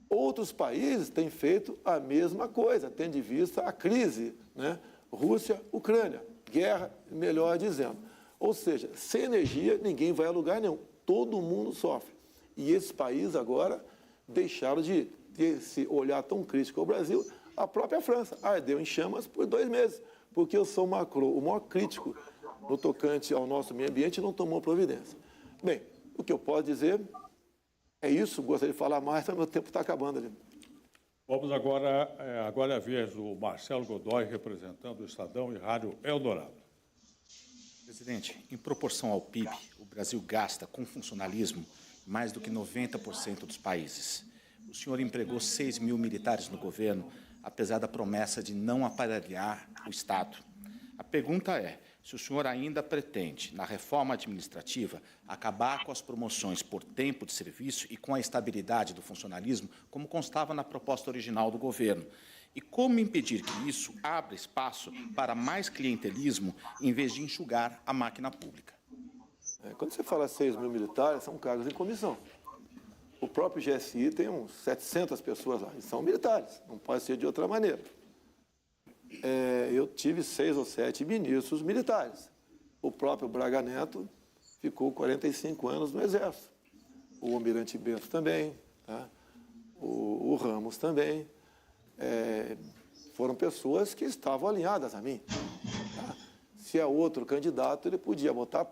Outros países têm feito a mesma coisa, tendo em vista a crise, né? Rússia, Ucrânia, guerra, melhor dizendo. Ou seja, sem energia ninguém vai a lugar nenhum, todo mundo sofre. E esses países agora deixaram de ter esse olhar tão crítico ao Brasil. A própria França ardeu em chamas por 2 meses, porque o São Macron, o maior crítico no tocante ao nosso meio ambiente, não tomou providência. Bem, o que eu posso dizer é isso, gostaria de falar mais, mas meu tempo está acabando ali. Vamos agora é a vez do Marcelo Godoy, representando o Estadão e Rádio Eldorado. Presidente, em proporção ao PIB, o Brasil gasta com funcionalismo mais do que 90% dos países. O senhor empregou 6 mil militares no governo, apesar da promessa de não aparelhar o Estado. A pergunta é, se o senhor ainda pretende, na reforma administrativa, acabar com as promoções por tempo de serviço e com a estabilidade do funcionalismo, como constava na proposta original do governo. E como impedir que isso abra espaço para mais clientelismo, em vez de enxugar a máquina pública? Quando você fala 6 mil militares, são cargos em comissão. O próprio GSI tem uns 700 pessoas lá, e são militares, não pode ser de outra maneira. Eu tive 6 ou 7 ministros militares. O próprio Braga Neto ficou 45 anos no Exército. O Almirante Bento também, tá? o Ramos também. Foram pessoas que estavam alinhadas a mim. Tá? Se é outro candidato, ele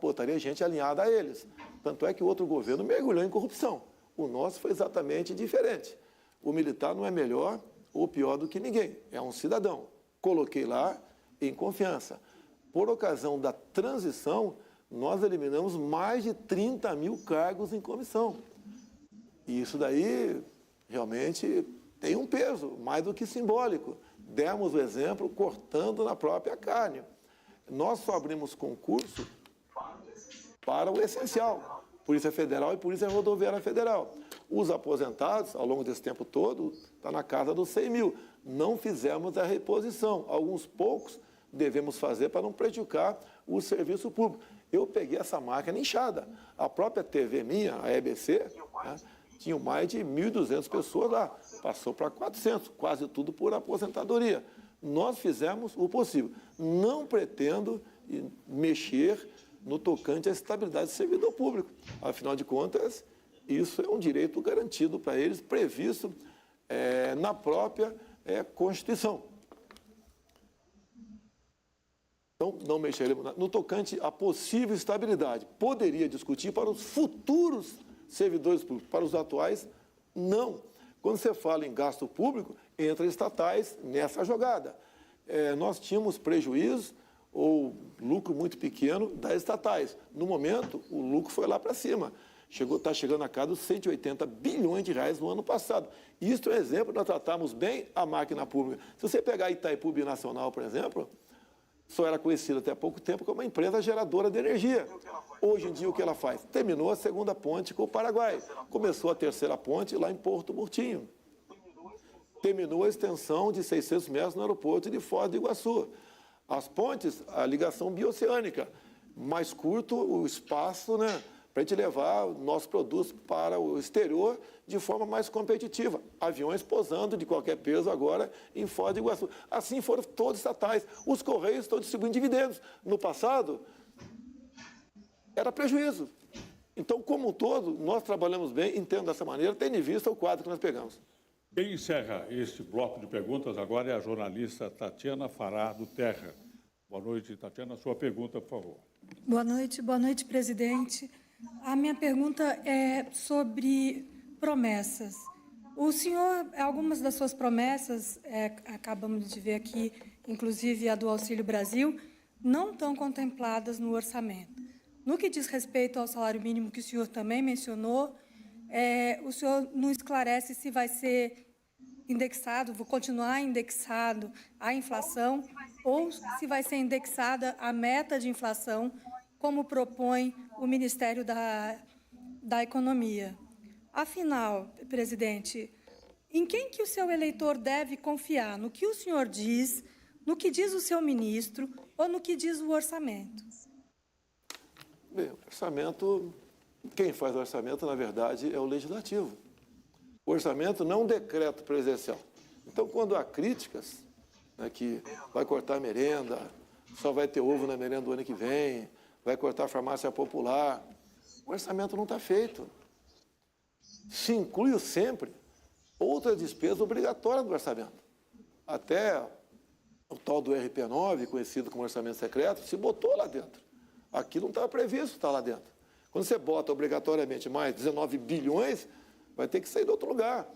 botaria gente alinhada a eles. Tanto é que o outro governo mergulhou em corrupção. O nosso foi exatamente diferente. O militar não é melhor ou pior do que ninguém, é um cidadão. Coloquei lá em confiança. Por ocasião da transição, nós eliminamos mais de 30 mil cargos em comissão. E isso daí realmente tem um peso, mais do que simbólico. Demos o exemplo cortando na própria carne. Nós só abrimos concurso para o essencial. Polícia Federal e Polícia Rodoviária Federal. Os aposentados, ao longo desse tempo todo, está na casa dos 100 mil. Não fizemos a reposição. Alguns poucos devemos fazer para não prejudicar o serviço público. Eu peguei essa máquina inchada. A própria TV minha, a EBC, né, tinha mais de 1.200 pessoas lá. Passou para 400, quase tudo por aposentadoria. Nós fizemos o possível. Não pretendo mexer no tocante à estabilidade do servidor público. Afinal de contas, isso é um direito garantido para eles, previsto na própria é Constituição. Então, não mexeremos no tocante à possível estabilidade. Poderia discutir para os futuros servidores públicos, para os atuais, não. Quando você fala em gasto público, entra estatais nessa jogada. Nós tínhamos prejuízo ou lucro muito pequeno das estatais. No momento, o lucro foi lá para cima. Está chegando a casa dos 180 bilhões de reais no ano passado. Isso é um exemplo, nós tratamos bem a máquina pública. Se você pegar a Itaipu Binacional, por exemplo, só era conhecida até há pouco tempo como uma empresa geradora de energia. Hoje em dia, o que ela faz? Terminou a segunda ponte com o Paraguai. Começou a terceira ponte lá em Porto Murtinho. Terminou a extensão de 600 metros no aeroporto de Foz do Iguaçu. As pontes, a ligação bioceânica. Mais curto o espaço, né, para a gente levar nossos produtos para o exterior de forma mais competitiva. Aviões pousando de qualquer peso agora em Foz do Iguaçu. Assim foram todos estatais. Os Correios estão distribuindo dividendos. No passado, era prejuízo. Então, como um todo, nós trabalhamos bem, entendo dessa maneira, tendo em vista o quadro que nós pegamos. Quem encerra este bloco de perguntas agora é a jornalista Tatiana Fará, do Terra. Boa noite, Tatiana. Sua pergunta, por favor. Boa noite, presidente. A minha pergunta é sobre promessas. O senhor, algumas das suas promessas, acabamos de ver aqui, inclusive a do Auxílio Brasil, não estão contempladas no orçamento. No que diz respeito ao salário mínimo, que o senhor também mencionou, o senhor não esclarece se vai ser indexado, vou continuar indexado à inflação, ou se vai ser indexada a meta de inflação, como propõe o Ministério da Economia. Afinal, presidente, em quem que o seu eleitor deve confiar? No que o senhor diz, no que diz o seu ministro ou no que diz o orçamento? Bem, o orçamento, quem faz o orçamento, na verdade, é o legislativo. O orçamento não é um decreto presidencial. Então, quando há críticas, né, que vai cortar a merenda, só vai ter ovo na merenda do ano que vem, vai cortar a farmácia popular, o orçamento não está feito. Se inclui sempre outra despesa obrigatória do orçamento. Até o tal do RP9, conhecido como orçamento secreto, se botou lá dentro. Aqui não estava previsto estar lá dentro. Quando você bota obrigatoriamente mais 19 bilhões, vai ter que sair de outro lugar.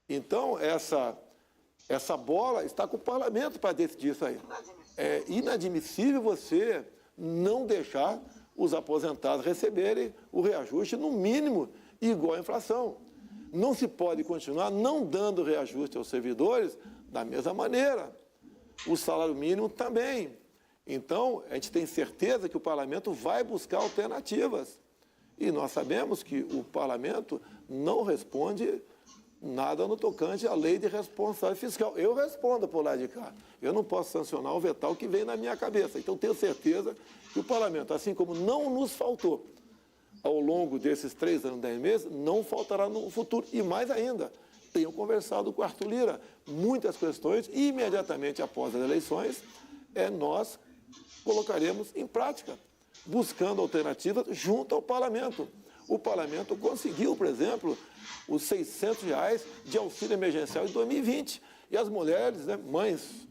Então, essa bola está com o parlamento para decidir isso aí. É inadmissível você não deixar os aposentados receberem o reajuste, no mínimo, igual à inflação. Não se pode continuar não dando reajuste aos servidores da mesma maneira. O salário mínimo também. Então, a gente tem certeza que o parlamento vai buscar alternativas. E nós sabemos que o parlamento não responde nada no tocante à lei de responsabilidade fiscal. Eu respondo por lá de cá. Eu não posso sancionar ou vetar o que vem na minha cabeça. Então, tenho certeza que o parlamento, assim como não nos faltou ao longo desses 3 anos, 10 meses, não faltará no futuro. E mais ainda, tenho conversado com o Arthur Lira muitas questões e imediatamente após as eleições, nós colocaremos em prática, buscando alternativas junto ao parlamento. O parlamento conseguiu, por exemplo, os R$600 de auxílio emergencial em 2020. E as mulheres, né, mães,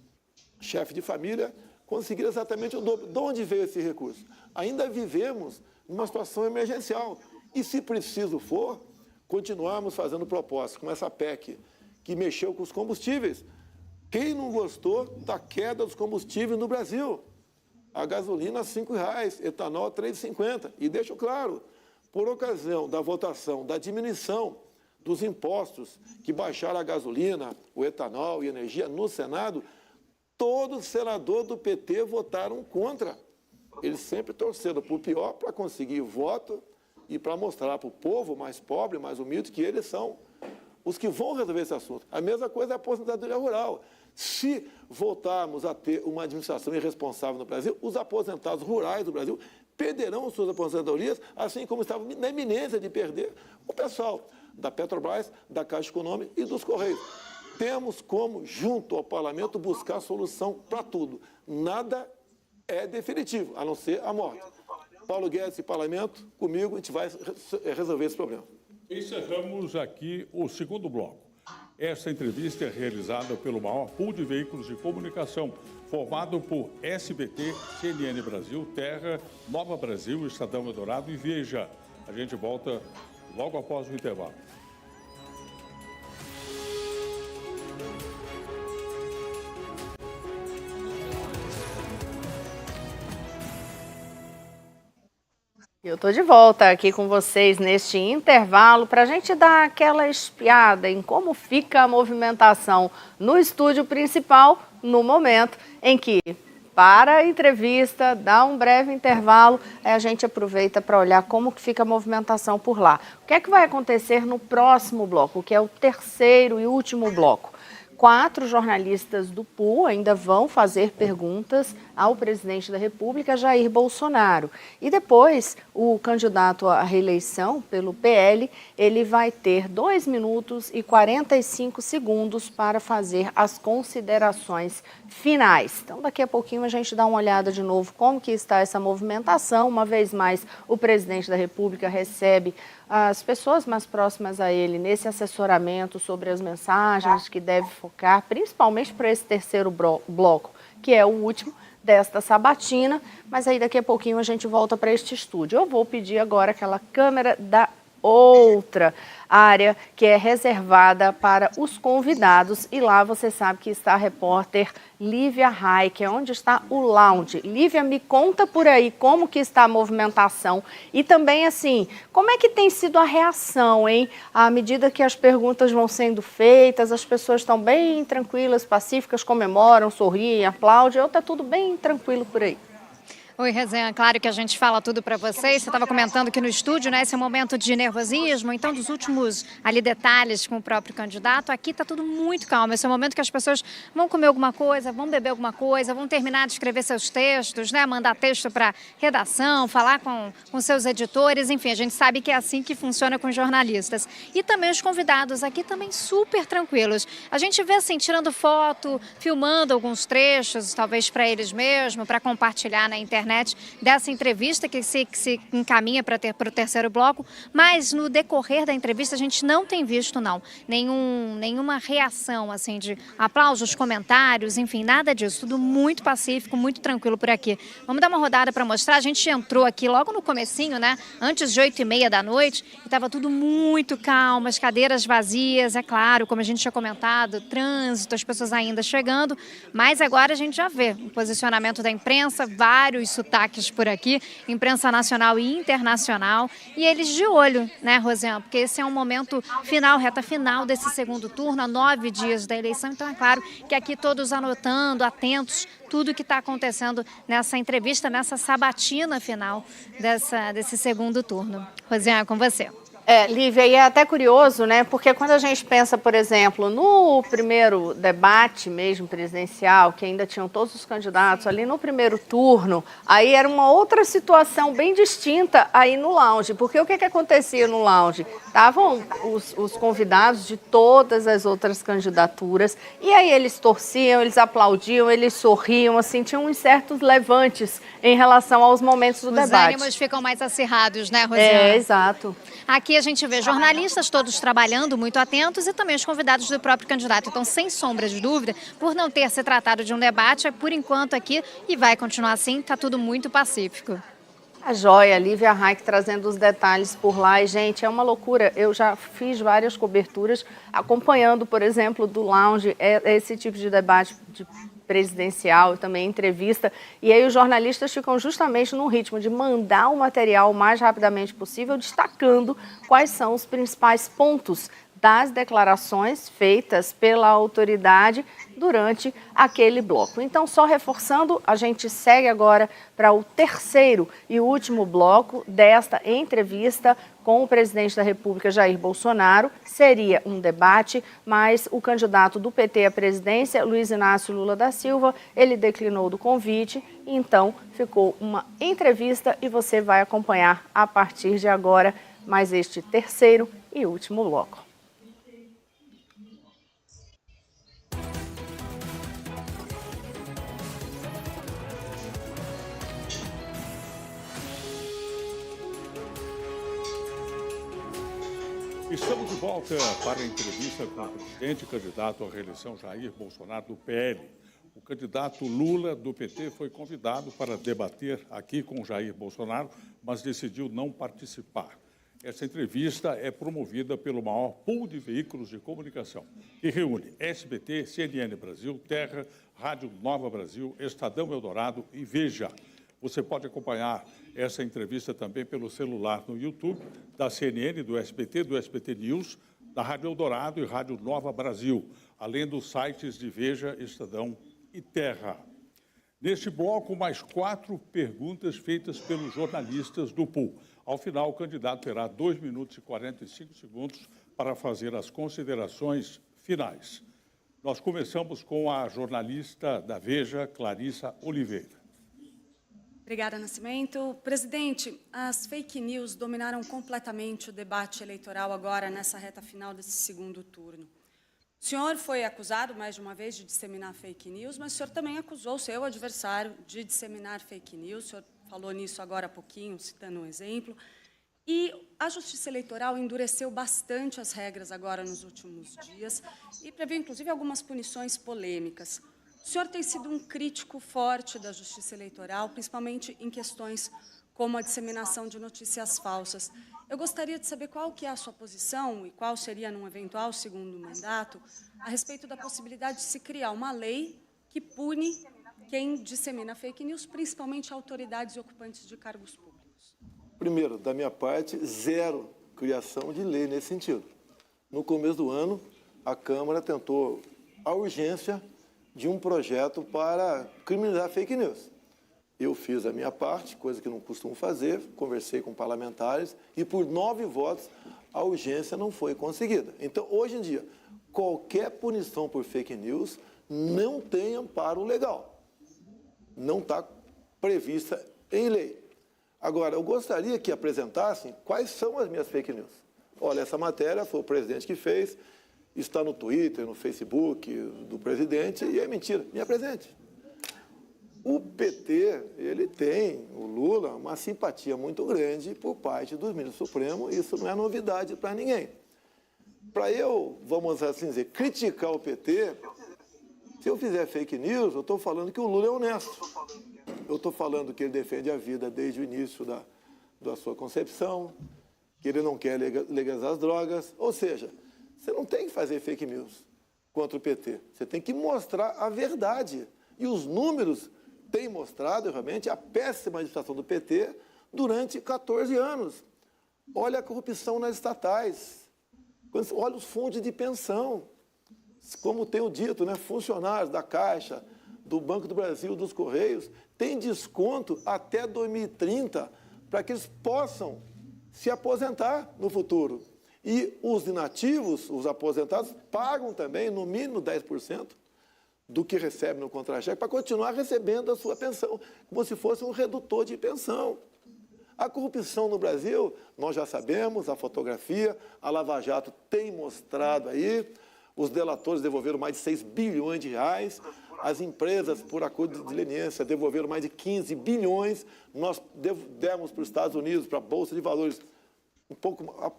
chefes de família, conseguiram exatamente o dobro. De onde veio esse recurso? Ainda vivemos numa situação emergencial. E, se preciso for, continuarmos fazendo propostas, como essa PEC, que mexeu com os combustíveis. Quem não gostou da queda dos combustíveis no Brasil? A gasolina a R$5, etanol a R$3,50. E deixo claro, por ocasião da votação da diminuição dos impostos que baixaram a gasolina, o etanol e a energia no Senado, todos os senadores do PT votaram contra. Eles sempre torceram por pior para conseguir voto e para mostrar para o povo mais pobre, mais humilde, que eles são os que vão resolver esse assunto. A mesma coisa é a aposentadoria rural. Se voltarmos a ter uma administração irresponsável no Brasil, os aposentados rurais do Brasil perderão suas aposentadorias, assim como estavam na iminência de perder o pessoal da Petrobras, da Caixa Econômica e dos Correios. Temos como, junto ao parlamento, buscar solução para tudo. Nada é definitivo, a não ser a morte. Paulo Guedes e parlamento, comigo, a gente vai resolver esse problema. Encerramos aqui o segundo bloco. Esta entrevista é realizada pelo maior pool de veículos de comunicação, formado por SBT, CNN Brasil, Terra, Nova Brasil, Estadão Eldorado e Veja. A gente volta logo após o intervalo. Eu estou de volta aqui com vocês neste intervalo para a gente dar aquela espiada em como fica a movimentação no estúdio principal no momento em que, para a entrevista, dá um breve intervalo, aí a gente aproveita para olhar como que fica a movimentação por lá. O que é que vai acontecer no próximo bloco, que é o terceiro e último bloco? 4 jornalistas do pool ainda vão fazer perguntas ao presidente da República, Jair Bolsonaro. E depois, o candidato à reeleição pelo PL, ele vai ter 2 minutos e 45 segundos para fazer as considerações finais. Então, daqui a pouquinho a gente dá uma olhada de novo como que está essa movimentação. Uma vez mais, o presidente da República recebe as pessoas mais próximas a ele nesse assessoramento sobre as mensagens que deve focar, principalmente para esse terceiro bloco, que é o último desta sabatina, mas aí daqui a pouquinho a gente volta para este estúdio. Eu vou pedir agora aquela câmera da outra área que é reservada para os convidados e lá você sabe que está a repórter Lívia Rai, que é onde está o lounge. Lívia, me conta por aí como que está a movimentação e também assim, como é que tem sido a reação, hein? À medida que as perguntas vão sendo feitas, as pessoas estão bem tranquilas, pacíficas, comemoram, sorriem, aplaudem, ou está tudo bem tranquilo por aí? Oi, Resenha, claro que a gente fala tudo para vocês. Você estava comentando aqui no estúdio, né, esse momento de nervosismo, então dos últimos ali detalhes com o próprio candidato, aqui está tudo muito calmo. Esse é o momento que as pessoas vão comer alguma coisa, vão beber alguma coisa, vão terminar de escrever seus textos, né, mandar texto para redação, falar com seus editores, enfim, a gente sabe que é assim que funciona com os jornalistas. E também os convidados aqui também super tranquilos. A gente vê assim, tirando foto, filmando alguns trechos, talvez para eles mesmos, para compartilhar na internet, dessa entrevista que se encaminha para o terceiro bloco, mas no decorrer da entrevista a gente não tem visto nenhuma reação assim de aplausos, comentários, enfim, nada disso, tudo muito pacífico, muito tranquilo por aqui. Vamos dar uma rodada para mostrar, a gente entrou aqui logo no comecinho, né, antes de 8h30 da noite, e estava tudo muito calmo, as cadeiras vazias, é claro, como a gente tinha comentado, trânsito, as pessoas ainda chegando, mas agora a gente já vê o posicionamento da imprensa, vários sotaques por aqui, imprensa nacional e internacional, e eles de olho, né, Rosiane, porque esse é um momento final, reta final desse segundo turno, a 9 dias da eleição, então é claro que aqui todos anotando, atentos, tudo que está acontecendo nessa entrevista, nessa sabatina final desse segundo turno. Rosiane, com você. Lívia, e é até curioso, né? Porque quando a gente pensa, por exemplo, no primeiro debate mesmo presidencial, que ainda tinham todos os candidatos ali no primeiro turno, aí era uma outra situação bem distinta aí no lounge. Porque o que acontecia no lounge? Estavam os convidados de todas as outras candidaturas e aí eles torciam, eles aplaudiam, eles sorriam, assim, tinham uns certos levantes em relação aos momentos do debate. Os ânimos ficam mais acirrados, né, Rosiane? Exato. Aqui a gente vê jornalistas todos trabalhando, muito atentos, e também os convidados do próprio candidato. Então, sem sombra de dúvida, por não ter se tratado de um debate, é por enquanto aqui, e vai continuar assim, está tudo muito pacífico. A joia, Lívia Reich trazendo os detalhes por lá. E, gente, é uma loucura. Eu já fiz várias coberturas acompanhando, por exemplo, do lounge, esse tipo de debate presidencial, também entrevista. E aí os jornalistas ficam justamente no ritmo de mandar o material o mais rapidamente possível, destacando quais são os principais pontos das declarações feitas pela autoridade durante aquele bloco. Então, só reforçando, a gente segue agora para o terceiro e último bloco desta entrevista com o presidente da República, Jair Bolsonaro. Seria um debate, mas o candidato do PT à presidência, Luiz Inácio Lula da Silva, ele declinou do convite, então ficou uma entrevista e você vai acompanhar a partir de agora mais este terceiro e último bloco. Estamos de volta para a entrevista com o presidente e candidato à reeleição Jair Bolsonaro, do PL. O candidato Lula, do PT, foi convidado para debater aqui com Jair Bolsonaro, mas decidiu não participar. Essa entrevista é promovida pelo maior pool de veículos de comunicação, que reúne SBT, CNN Brasil, Terra, Rádio Nova Brasil, Estadão Eldorado e Veja. Você pode acompanhar essa entrevista também pelo celular no YouTube, da CNN, do SBT News, da Rádio Eldorado e Rádio Nova Brasil, além dos sites de Veja, Estadão e Terra. Neste bloco, mais 4 perguntas feitas pelos jornalistas do pool. Ao final, o candidato terá 2 minutos e 45 segundos para fazer as considerações finais. Nós começamos com a jornalista da Veja, Clarissa Oliveira. Obrigada, Nascimento. Presidente, as fake news dominaram completamente o debate eleitoral agora, nessa reta final desse segundo turno. O senhor foi acusado, mais de uma vez, de disseminar fake news, mas o senhor também acusou o seu adversário de disseminar fake news. O senhor falou nisso agora há pouquinho, citando um exemplo. E a Justiça Eleitoral endureceu bastante as regras agora nos últimos dias e prevê, inclusive, algumas punições polêmicas. O senhor tem sido um crítico forte da Justiça Eleitoral, principalmente em questões como a disseminação de notícias falsas. Eu gostaria de saber qual que é a sua posição e qual seria, num eventual segundo mandato, a respeito da possibilidade de se criar uma lei que pune quem dissemina fake news, principalmente autoridades e ocupantes de cargos públicos. Primeiro, da minha parte, zero criação de lei nesse sentido. No começo do ano, a Câmara tentou a urgência de um projeto para criminalizar fake news. Eu fiz a minha parte, coisa que não costumo fazer, conversei com parlamentares e por 9 votos a urgência não foi conseguida. Então, hoje em dia, qualquer punição por fake news não tem amparo legal. Não está prevista em lei. Agora, eu gostaria que apresentassem quais são as minhas fake news. Olha, essa matéria foi o presidente que fez, está no Twitter, no Facebook do presidente, e é mentira. Me apresente. O PT, ele tem, o Lula, uma simpatia muito grande por parte do ministro Supremo, isso não é novidade para ninguém. Para eu, vamos assim dizer, criticar o PT, se eu fizer fake news, eu estou falando que o Lula é honesto. Eu estou falando que ele defende a vida desde o início da sua concepção, que ele não quer legalizar as drogas, ou seja, você não tem que fazer fake news contra o PT. Você tem que mostrar a verdade. E os números têm mostrado, realmente, a péssima administração do PT durante 14 anos. Olha a corrupção nas estatais. Olha os fundos de pensão. Como tenho dito, né, funcionários da Caixa, do Banco do Brasil, dos Correios, têm desconto até 2030 para que eles possam se aposentar no futuro. E os inativos, os aposentados, pagam também, no mínimo, 10% do que recebem no contra-cheque para continuar recebendo a sua pensão, como se fosse um redutor de pensão. A corrupção no Brasil, nós já sabemos, a fotografia, a Lava Jato tem mostrado aí, os delatores devolveram mais de 6 bilhões de reais, as empresas, por acordo de leniência, devolveram mais de 15 bilhões, nós demos para os Estados Unidos, para a Bolsa de Valores,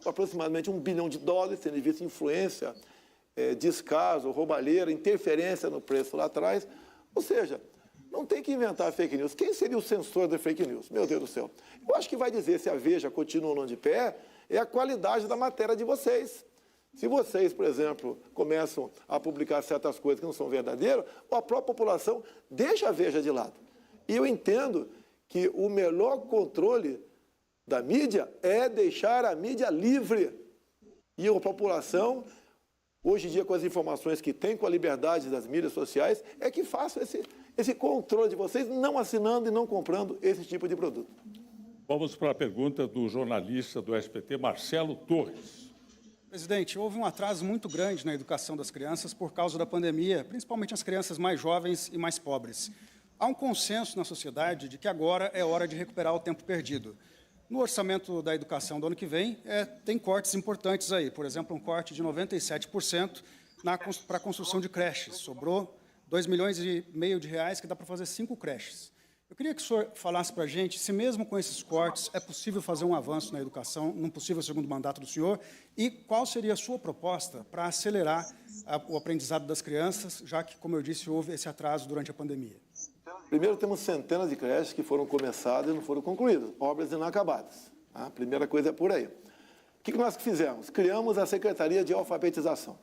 aproximadamente $1 bilhão, tendo visto influência, descaso, roubalheira, interferência no preço lá atrás. Ou seja, não tem que inventar fake news. Quem seria o censor da fake news? Meu Deus do céu. Eu acho que vai dizer se a Veja continua ou não de pé é a qualidade da matéria de vocês. Se vocês, por exemplo, começam a publicar certas coisas que não são verdadeiras, a própria população deixa a Veja de lado. E eu entendo que o melhor controle da mídia é deixar a mídia livre. E a população, hoje em dia, com as informações que tem, com a liberdade das mídias sociais, é que faça esse controle de vocês, não assinando e não comprando esse tipo de produto. Vamos para a pergunta do jornalista do SBT, Marcelo Torres. Presidente, houve um atraso muito grande na educação das crianças por causa da pandemia, principalmente as crianças mais jovens e mais pobres. Há um consenso na sociedade de que agora é hora de recuperar o tempo perdido. No orçamento da educação do ano que vem, tem cortes importantes aí. Por exemplo, um corte de 97% para a construção de creches. Sobrou R$2,5 milhões que dá para fazer 5 creches. Eu queria que o senhor falasse para a gente se mesmo com esses cortes é possível fazer um avanço na educação, num possível segundo mandato do senhor, e qual seria a sua proposta para acelerar o aprendizado das crianças, já que, como eu disse, houve esse atraso durante a pandemia. Primeiro, temos centenas de creches que foram começadas e não foram concluídas, obras inacabadas. A primeira coisa é por aí. O que nós fizemos? Criamos a Secretaria de Alfabetização.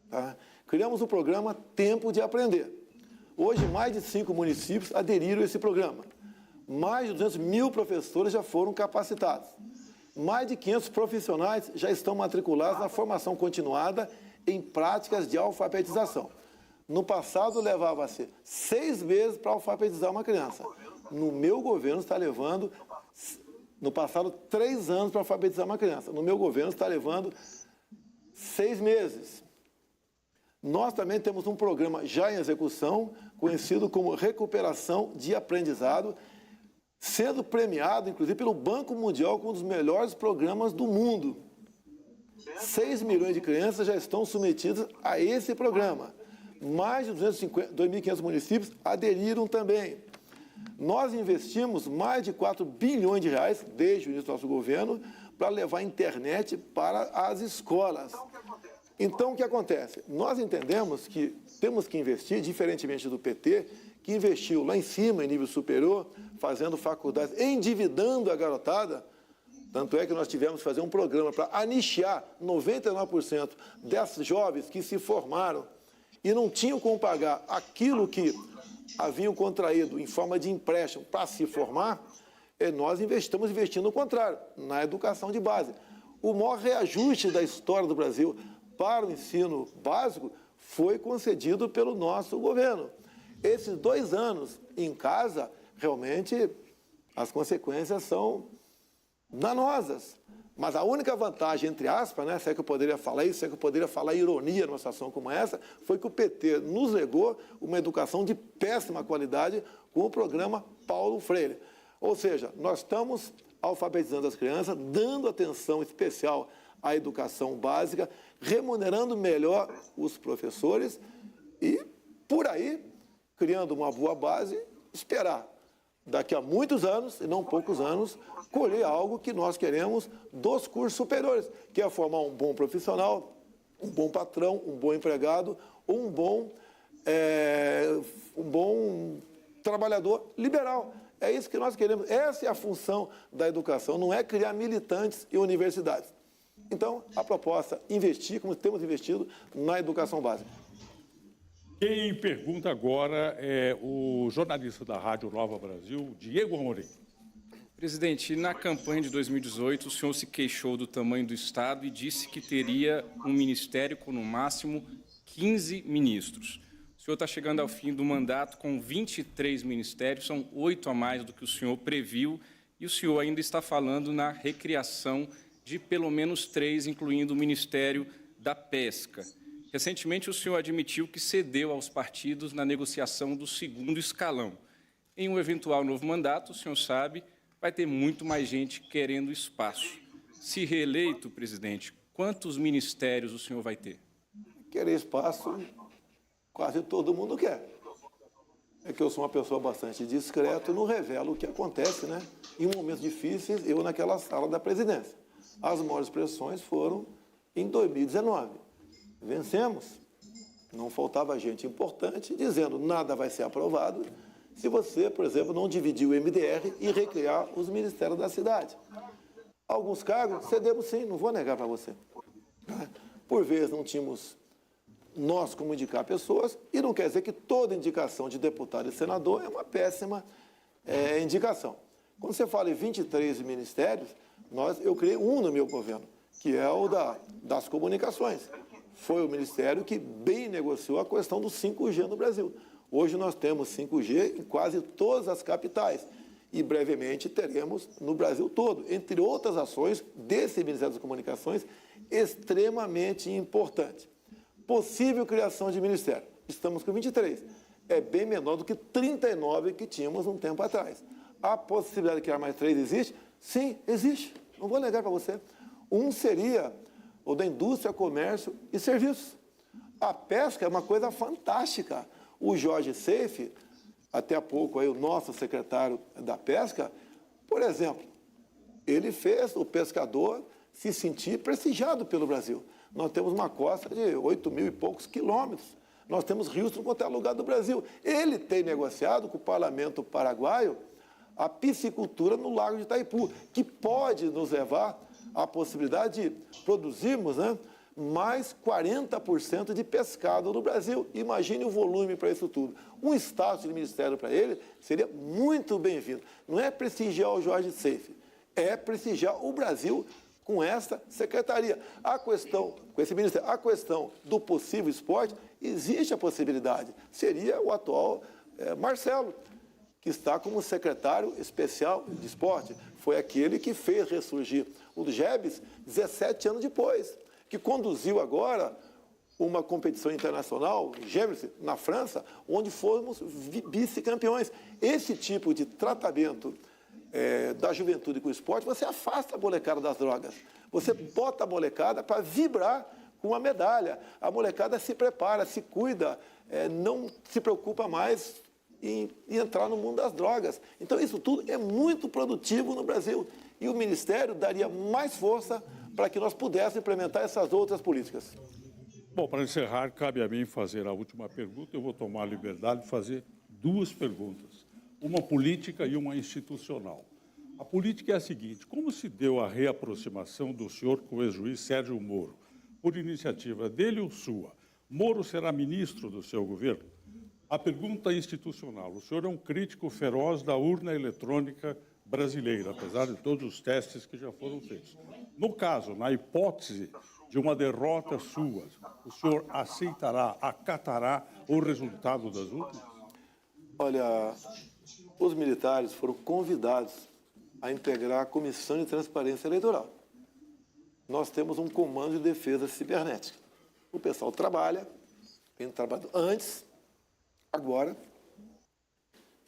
Tá? Criamos o programa Tempo de Aprender. Hoje, mais de 5 municípios aderiram a esse programa. Mais de 200 mil professores já foram capacitados. Mais de 500 profissionais já estão matriculados na formação continuada em práticas de alfabetização. No passado, levava-se 6 meses para alfabetizar uma criança. No meu governo, está levando, no passado, 3 anos para alfabetizar uma criança. No meu governo, está levando 6 meses. Nós também temos um programa já em execução, conhecido como Recuperação de Aprendizado, sendo premiado, inclusive, pelo Banco Mundial como um dos melhores programas do mundo. 6 milhões de crianças já estão submetidas a esse programa. Mais de 2.500 municípios aderiram também. Nós investimos mais de 4 bilhões de reais, desde o início do nosso governo, para levar a internet para as escolas. Então, o que acontece? Nós entendemos que temos que investir, diferentemente do PT, que investiu lá em cima, em nível superior, fazendo faculdades, endividando a garotada. Tanto é que nós tivemos que fazer um programa para anistiar 99% desses jovens que se formaram e não tinham como pagar aquilo que haviam contraído em forma de empréstimo para se formar, nós estamos investindo o contrário, na educação de base. O maior reajuste da história do Brasil para o ensino básico foi concedido pelo nosso governo. Esses 2 anos em casa, realmente, as consequências são danosas. Mas a única vantagem, entre aspas, né, se é que eu poderia falar isso, se é que eu poderia falar ironia numa situação como essa, foi que o PT nos legou uma educação de péssima qualidade com o programa Paulo Freire. Ou seja, nós estamos alfabetizando as crianças, dando atenção especial à educação básica, remunerando melhor os professores e, por aí, criando uma boa base, esperar, daqui a muitos anos, e não poucos anos, colher algo que nós queremos dos cursos superiores, que é formar um bom profissional, um bom patrão, um bom empregado, um bom trabalhador liberal. É isso que nós queremos. Essa é a função da educação, não é criar militantes e universidades. Então, a proposta é investir, como temos investido, na educação básica. Quem pergunta agora é o jornalista da Rádio Nova Brasil, Diego Amorim. Presidente, na campanha de 2018, o senhor se queixou do tamanho do Estado e disse que teria um ministério com, no máximo, 15 ministros. O senhor está chegando ao fim do mandato com 23 ministérios, são 8 a mais do que o senhor previu, e o senhor ainda está falando na recriação de pelo menos 3, incluindo o Ministério da Pesca. Recentemente, o senhor admitiu que cedeu aos partidos na negociação do 2º escalão. Em um eventual novo mandato, o senhor sabe, vai ter muito mais gente querendo espaço. Se reeleito, presidente, quantos ministérios o senhor vai ter? Querer espaço, quase todo mundo quer. É que eu sou uma pessoa bastante discreta e não revelo o que acontece, né? Em momentos difíceis, eu naquela sala da presidência. As maiores pressões foram em 2019. Vencemos. Não faltava gente importante dizendo nada vai ser aprovado se você, por exemplo, não dividir o MDR e recriar os ministérios da cidade. Alguns cargos cedemos sim, não vou negar para você. Por vezes não tínhamos nós como indicar pessoas, e não quer dizer que toda indicação de deputado e senador é uma péssima indicação. Quando você fala em 23 ministérios, eu criei um no meu governo, que é o das comunicações. Foi o ministério que bem negociou a questão do 5G no Brasil. Hoje nós temos 5G em quase todas as capitais e brevemente teremos no Brasil todo, entre outras ações desse Ministério das Comunicações extremamente importante. Possível criação de ministério. Estamos com 23. É bem menor do que 39 que tínhamos um tempo atrás. A possibilidade de criar mais 3 existe? Sim, existe. Não vou negar para você. Um seria o da indústria, comércio e serviços. A pesca é uma coisa fantástica. O Jorge Seife até há pouco aí o nosso secretário da Pesca, por exemplo, ele fez o pescador se sentir prestigiado pelo Brasil. Nós temos uma costa de 8 mil e poucos quilômetros. Nós temos rios em qualquer lugar do Brasil. Ele tem negociado com o parlamento paraguaio a piscicultura no Lago de Itaipu, que pode nos levar à possibilidade de produzirmos, né, mais 40% de pescado no Brasil. Imagine o volume para isso tudo. Um status de ministério para ele seria muito bem-vindo. Não é prestigiar o Jorge Seife, é prestigiar o Brasil com esta secretaria. A questão, com esse ministério, a questão do possível esporte, existe a possibilidade. Seria o atual Marcelo, que está como secretário especial de esporte. Foi aquele que fez ressurgir o GEBS 17 anos depois, que conduziu agora uma competição internacional, GEBS, na França, onde fomos vice-campeões. Esse tipo de tratamento da juventude com o esporte, você afasta a molecada das drogas. Você bota a molecada para vibrar com a medalha. A molecada se prepara, se cuida, não se preocupa mais em entrar no mundo das drogas. Então, isso tudo é muito produtivo no Brasil. E o Ministério daria mais força para que nós pudéssemos implementar essas outras políticas. Bom, para encerrar, cabe a mim fazer a última pergunta. Eu vou tomar a liberdade de fazer duas perguntas, uma política e uma institucional. A política é a seguinte: como se deu a reaproximação do senhor com o ex-juiz Sérgio Moro? Por iniciativa dele ou sua? Moro será ministro do seu governo? A pergunta institucional: o senhor é um crítico feroz da urna eletrônica brasileira, apesar de todos os testes que já foram feitos. No caso, na hipótese de uma derrota sua, o senhor aceitará, acatará o resultado das urnas? Olha, os militares foram convidados a integrar a Comissão de Transparência Eleitoral. Nós temos um comando de defesa cibernética. O pessoal trabalha, tem trabalhado antes, agora,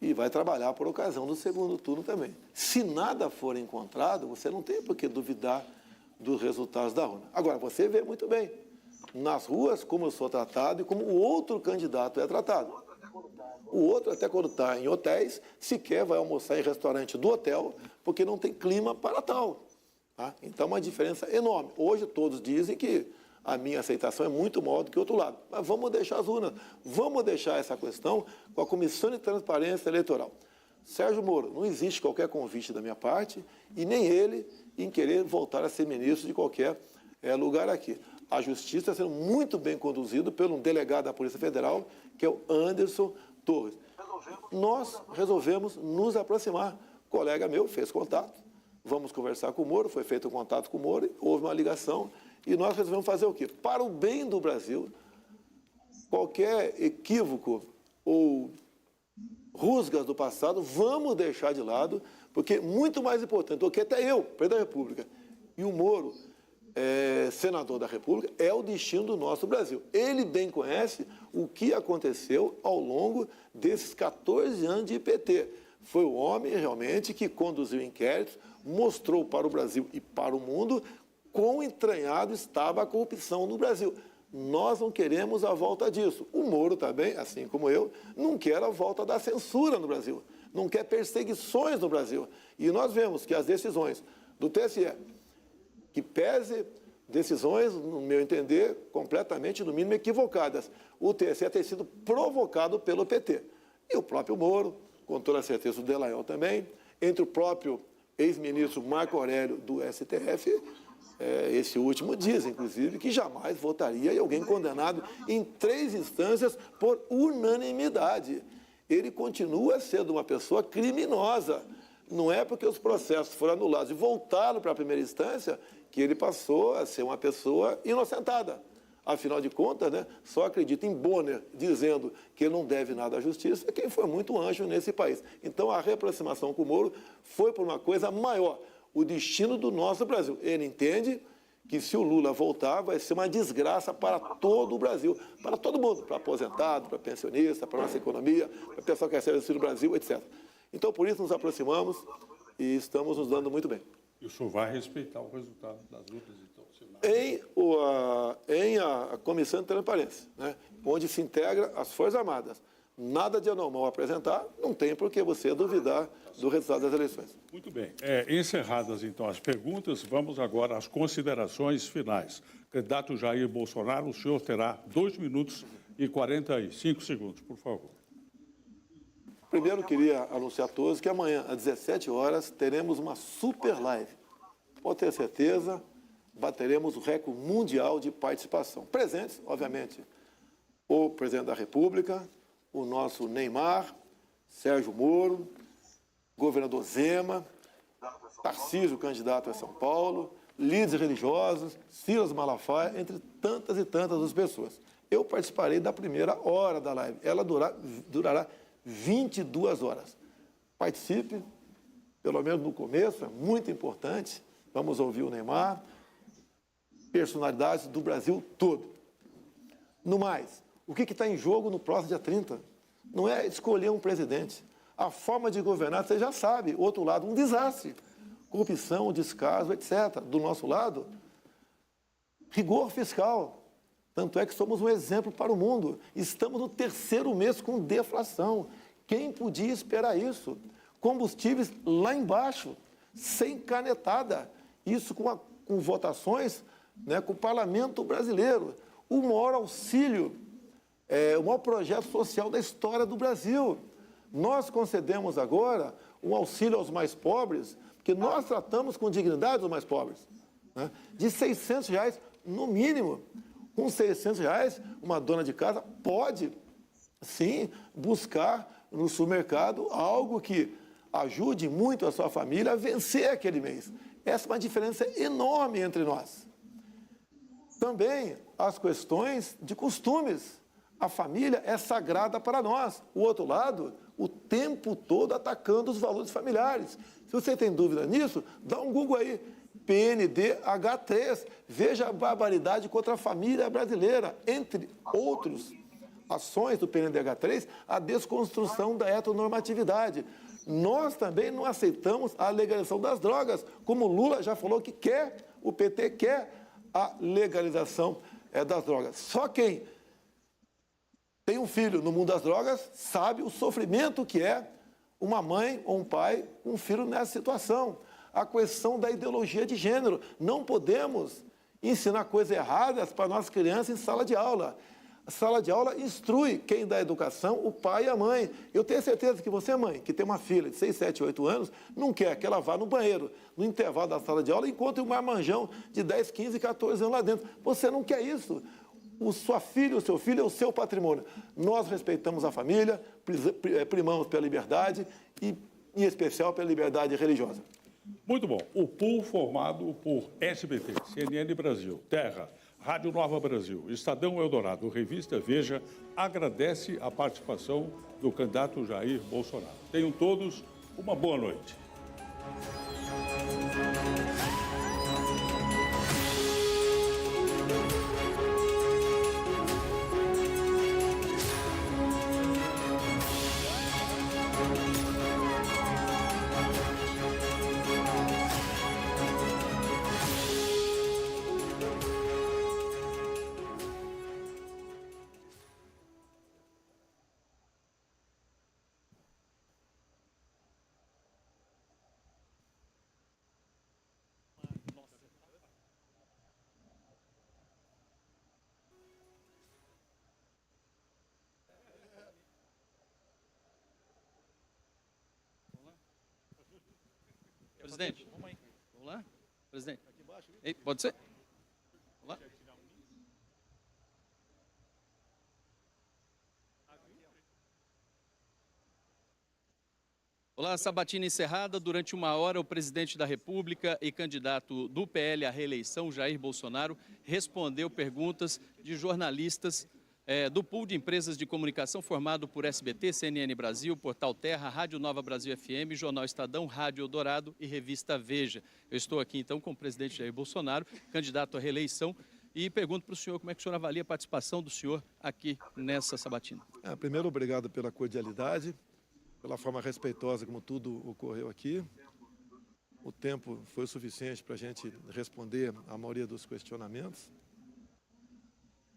e vai trabalhar por ocasião do segundo turno também. Se nada for encontrado, você não tem por que duvidar dos resultados da urna. Agora, você vê muito bem, nas ruas, como eu sou tratado e como o outro candidato é tratado. O outro, até quando está em hotéis, sequer vai almoçar em restaurante do hotel, porque não tem clima para tal. Tá? Então, uma diferença enorme. Hoje, todos dizem que a minha aceitação é muito maior do que o outro lado. Mas vamos deixar as urnas, vamos deixar essa questão com a Comissão de Transparência Eleitoral. Sérgio Moro, não existe qualquer convite da minha parte e nem ele em querer voltar a ser ministro de qualquer lugar aqui. A Justiça está sendo muito bem conduzida pelo delegado da Polícia Federal, que é o Anderson Torres. Nós resolvemos nos aproximar. Um colega meu fez contato, vamos conversar com o Moro, foi feito um contato com o Moro, houve uma ligação e nós resolvemos fazer o quê? Para o bem do Brasil, qualquer equívoco ou rusgas do passado, vamos deixar de lado, porque muito mais importante do que até eu, presidente da República, e o Moro, senador da República, é o destino do nosso Brasil. Ele bem conhece o que aconteceu ao longo desses 14 anos de PT. Foi o homem, realmente, que conduziu inquéritos, mostrou para o Brasil e para o mundo quão entranhado estava a corrupção no Brasil. Nós não queremos a volta disso. O Moro também, assim como eu, não quer a volta da censura no Brasil, não quer perseguições no Brasil. E nós vemos que as decisões do TSE, que pese decisões, no meu entender, completamente, no mínimo, equivocadas. O TSE tem sido provocado pelo PT. E o próprio Moro, com toda certeza o Delayel também, entre o próprio ex-ministro Marco Aurélio do STF, esse último diz, inclusive, que jamais votaria em alguém condenado em 3 instâncias por unanimidade. Ele continua sendo uma pessoa criminosa. Não é porque os processos foram anulados e voltaram para a primeira instância que ele passou a ser uma pessoa inocentada. Afinal de contas, né, só acredita em Bonner dizendo que ele não deve nada à justiça quem foi muito anjo nesse país. Então, a reaproximação com o Moro foi por uma coisa maior, o destino do nosso Brasil. Ele entende que se o Lula voltar, vai ser uma desgraça para todo o Brasil, para todo mundo, para aposentado, para pensionista, para a nossa economia, para o pessoal que recebe auxílio do Brasil, etc. Então, por isso, nos aproximamos e estamos nos dando muito bem. E o senhor vai respeitar o resultado das urnas, então? Em a Comissão de Transparência, né, onde se integra as Forças Armadas, nada de anormal apresentar, não tem por que você duvidar do resultado das eleições. Muito bem. Encerradas, então, as perguntas, vamos agora às considerações finais. Candidato Jair Bolsonaro, o senhor terá 2 minutos e 45 segundos, por favor. Primeiro, queria anunciar a todos que amanhã, às 17 horas, teremos uma super live. Pode ter certeza, bateremos o recorde mundial de participação. Presentes, obviamente, o presidente da República, o nosso Neymar, Sérgio Moro, governador Zema, Tarcísio, candidato a São Paulo, líderes religiosos, Silas Malafaia, entre tantas e tantas outras pessoas. Eu participarei da primeira hora da live. Ela durará 22 horas. Participe, pelo menos no começo, é muito importante. Vamos ouvir o Neymar, personalidades do Brasil todo. No mais, o que está em jogo no próximo dia 30? Não é escolher um presidente. A forma de governar, você já sabe. Outro lado, um desastre. Corrupção, descaso, etc. Do nosso lado, rigor fiscal. Tanto é que somos um exemplo para o mundo. Estamos no 3º mês com deflação. Quem podia esperar isso? Combustíveis lá embaixo, sem canetada. Isso com votações, né, com o parlamento brasileiro. O maior auxílio, o maior projeto social da história do Brasil. Nós concedemos agora um auxílio aos mais pobres, porque nós tratamos com dignidade os mais pobres, né, de R$600 no mínimo. Com R$600, uma dona de casa pode, sim, buscar no supermercado algo que ajude muito a sua família a vencer aquele mês. Essa é uma diferença enorme entre nós. Também as questões de costumes. A família é sagrada para nós. O outro lado, o tempo todo atacando os valores familiares. Se você tem dúvida nisso, dá um Google aí. PNDH3. Veja a barbaridade contra a família brasileira. Entre outras ações do PNDH3, a desconstrução da heteronormatividade. Nós também não aceitamos a legalização das drogas, como o Lula já falou que quer, o PT quer a legalização das drogas. Só quem tem um filho no mundo das drogas sabe o sofrimento que é uma mãe ou um pai com um filho nessa situação. A questão da ideologia de gênero. Não podemos ensinar coisas erradas para nossas crianças em sala de aula. A sala de aula instrui quem dá educação, o pai e a mãe. Eu tenho certeza que você, mãe, que tem uma filha de 6, 7, 8 anos, não quer que ela vá no banheiro, no intervalo da sala de aula, e encontre um marmanjão de 10, 15, 14 anos lá dentro. Você não quer isso. Sua filha, o seu filho é o seu patrimônio. Nós respeitamos a família, primamos pela liberdade e, em especial, pela liberdade religiosa. Muito bom. O pool formado por SBT, CNN Brasil, Terra, Rádio Nova Brasil, Estadão Eldorado, Revista Veja, agradece a participação do candidato Jair Bolsonaro. Tenham todos uma boa noite. Presidente, vamos lá? Presidente. Ei, pode ser? Vamos lá? Olá, sabatina encerrada. Durante 1 hora, o presidente da República e candidato do PL à reeleição, Jair Bolsonaro, respondeu perguntas de jornalistas do pool de empresas de comunicação formado por SBT, CNN Brasil, Portal Terra, Rádio Nova Brasil FM, Jornal Estadão, Rádio Eldorado e Revista Veja. Eu estou aqui então com o presidente Jair Bolsonaro, candidato à reeleição, e pergunto para o senhor como é que o senhor avalia a participação do senhor aqui nessa sabatina. Primeiro, obrigado pela cordialidade, pela forma respeitosa como tudo ocorreu aqui. O tempo foi o suficiente para a gente responder a maioria dos questionamentos.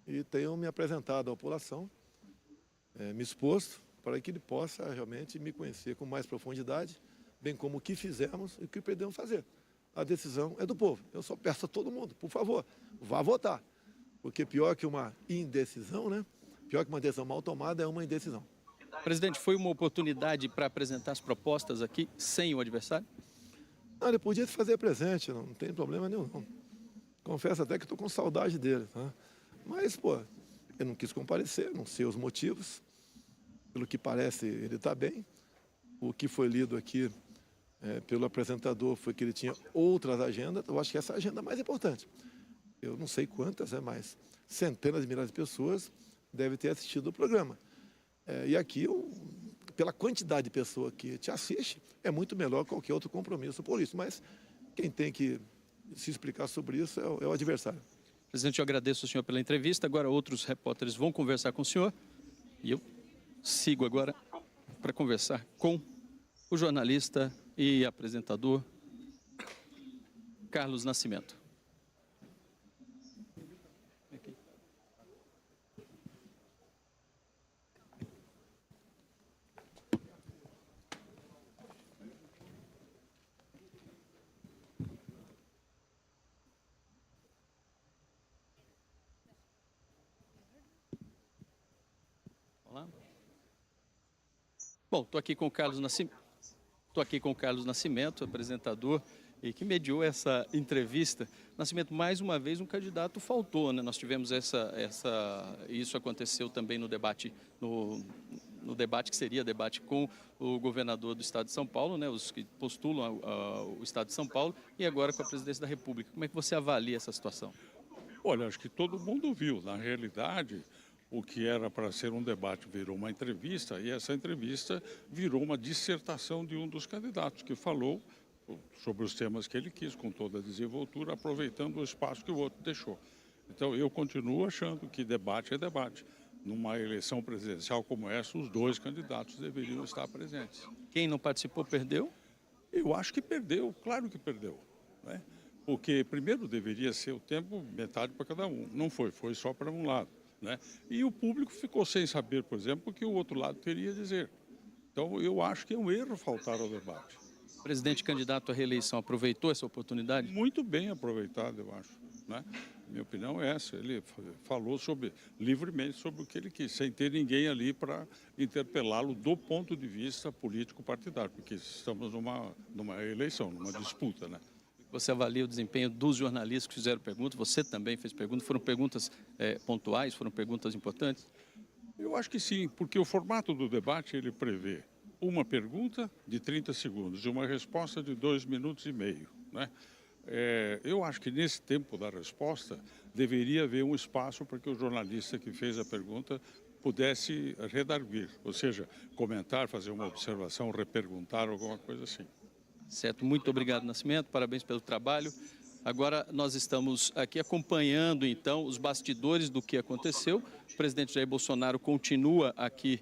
E tenho me apresentado à população, me exposto, para que ele possa realmente me conhecer com mais profundidade, bem como o que fizemos e o que pretendemos fazer. A decisão é do povo. Eu só peço a todo mundo, por favor, vá votar. Porque pior que uma indecisão, né? Pior que uma decisão mal tomada é uma indecisão. Presidente, foi uma oportunidade para apresentar as propostas aqui sem o adversário? Não, ele podia se fazer presente, não tem problema nenhum, não. Confesso até que estou com saudade dele, tá? Mas, pô, eu não quis comparecer, não sei os motivos. Pelo que parece, ele está bem. O que foi lido aqui pelo apresentador foi que ele tinha outras agendas. Eu acho que essa é a agenda mais importante. Eu não sei quantas, mas centenas de milhares de pessoas devem ter assistido o programa. E aqui, pela quantidade de pessoas que te assiste, é muito melhor que qualquer outro compromisso por isso. Mas quem tem que se explicar sobre isso é o adversário. Presidente, eu agradeço ao senhor pela entrevista. Agora outros repórteres vão conversar com o senhor. E eu sigo agora para conversar com o jornalista e apresentador Carlos Nascimento. Olá. Bom, estou aqui com o Carlos Nascimento, apresentador, e que mediou essa entrevista. Nascimento, mais uma vez um candidato faltou, né? Nós tivemos isso aconteceu também no debate, no debate que seria debate com o governador do estado de São Paulo, né? Os que postulam o estado de São Paulo, e agora com a presidência da República. Como é que você avalia essa situação? Olha, acho que todo mundo viu. Na realidade, o que era para ser um debate virou uma entrevista, e essa entrevista virou uma dissertação de um dos candidatos, que falou sobre os temas que ele quis, com toda a desenvoltura, aproveitando o espaço que o outro deixou. Então, eu continuo achando que debate é debate. Numa eleição presidencial como essa, os dois candidatos deveriam estar presentes. Quem não participou perdeu? Eu acho que perdeu, claro que perdeu, né? Porque primeiro deveria ser o tempo metade para cada um. Não foi só para um lado, né? E o público ficou sem saber, por exemplo, o que o outro lado teria a dizer. Então, eu acho que é um erro faltar ao debate. O presidente candidato à reeleição aproveitou essa oportunidade? Muito bem aproveitado, eu acho, né? Minha opinião é essa. Ele falou livremente sobre o que ele quis, sem ter ninguém ali para interpelá-lo do ponto de vista político-partidário, porque estamos numa eleição, numa disputa, né? Você avalia o desempenho dos jornalistas que fizeram perguntas? Você também fez perguntas? Foram perguntas pontuais? Foram perguntas importantes? Eu acho que sim, porque o formato do debate ele prevê uma pergunta de 30 segundos e uma resposta de 2 minutos e meio, né? Eu acho que nesse tempo da resposta deveria haver um espaço para que o jornalista que fez a pergunta pudesse redarguir, ou seja, comentar, fazer uma observação, reperguntar, alguma coisa assim. Certo, muito obrigado, Nascimento, parabéns pelo trabalho. Agora nós estamos aqui acompanhando então os bastidores do que aconteceu. O presidente Jair Bolsonaro continua aqui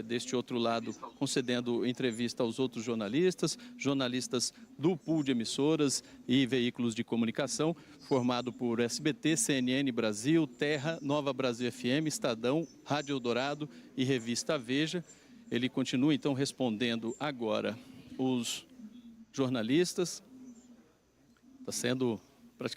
deste outro lado concedendo entrevista aos outros jornalistas do pool de emissoras e veículos de comunicação, formado por SBT, CNN Brasil, Terra, Nova Brasil FM, Estadão, Rádio Eldorado e Revista Veja. Ele continua então respondendo agora os jornalistas. Está sendo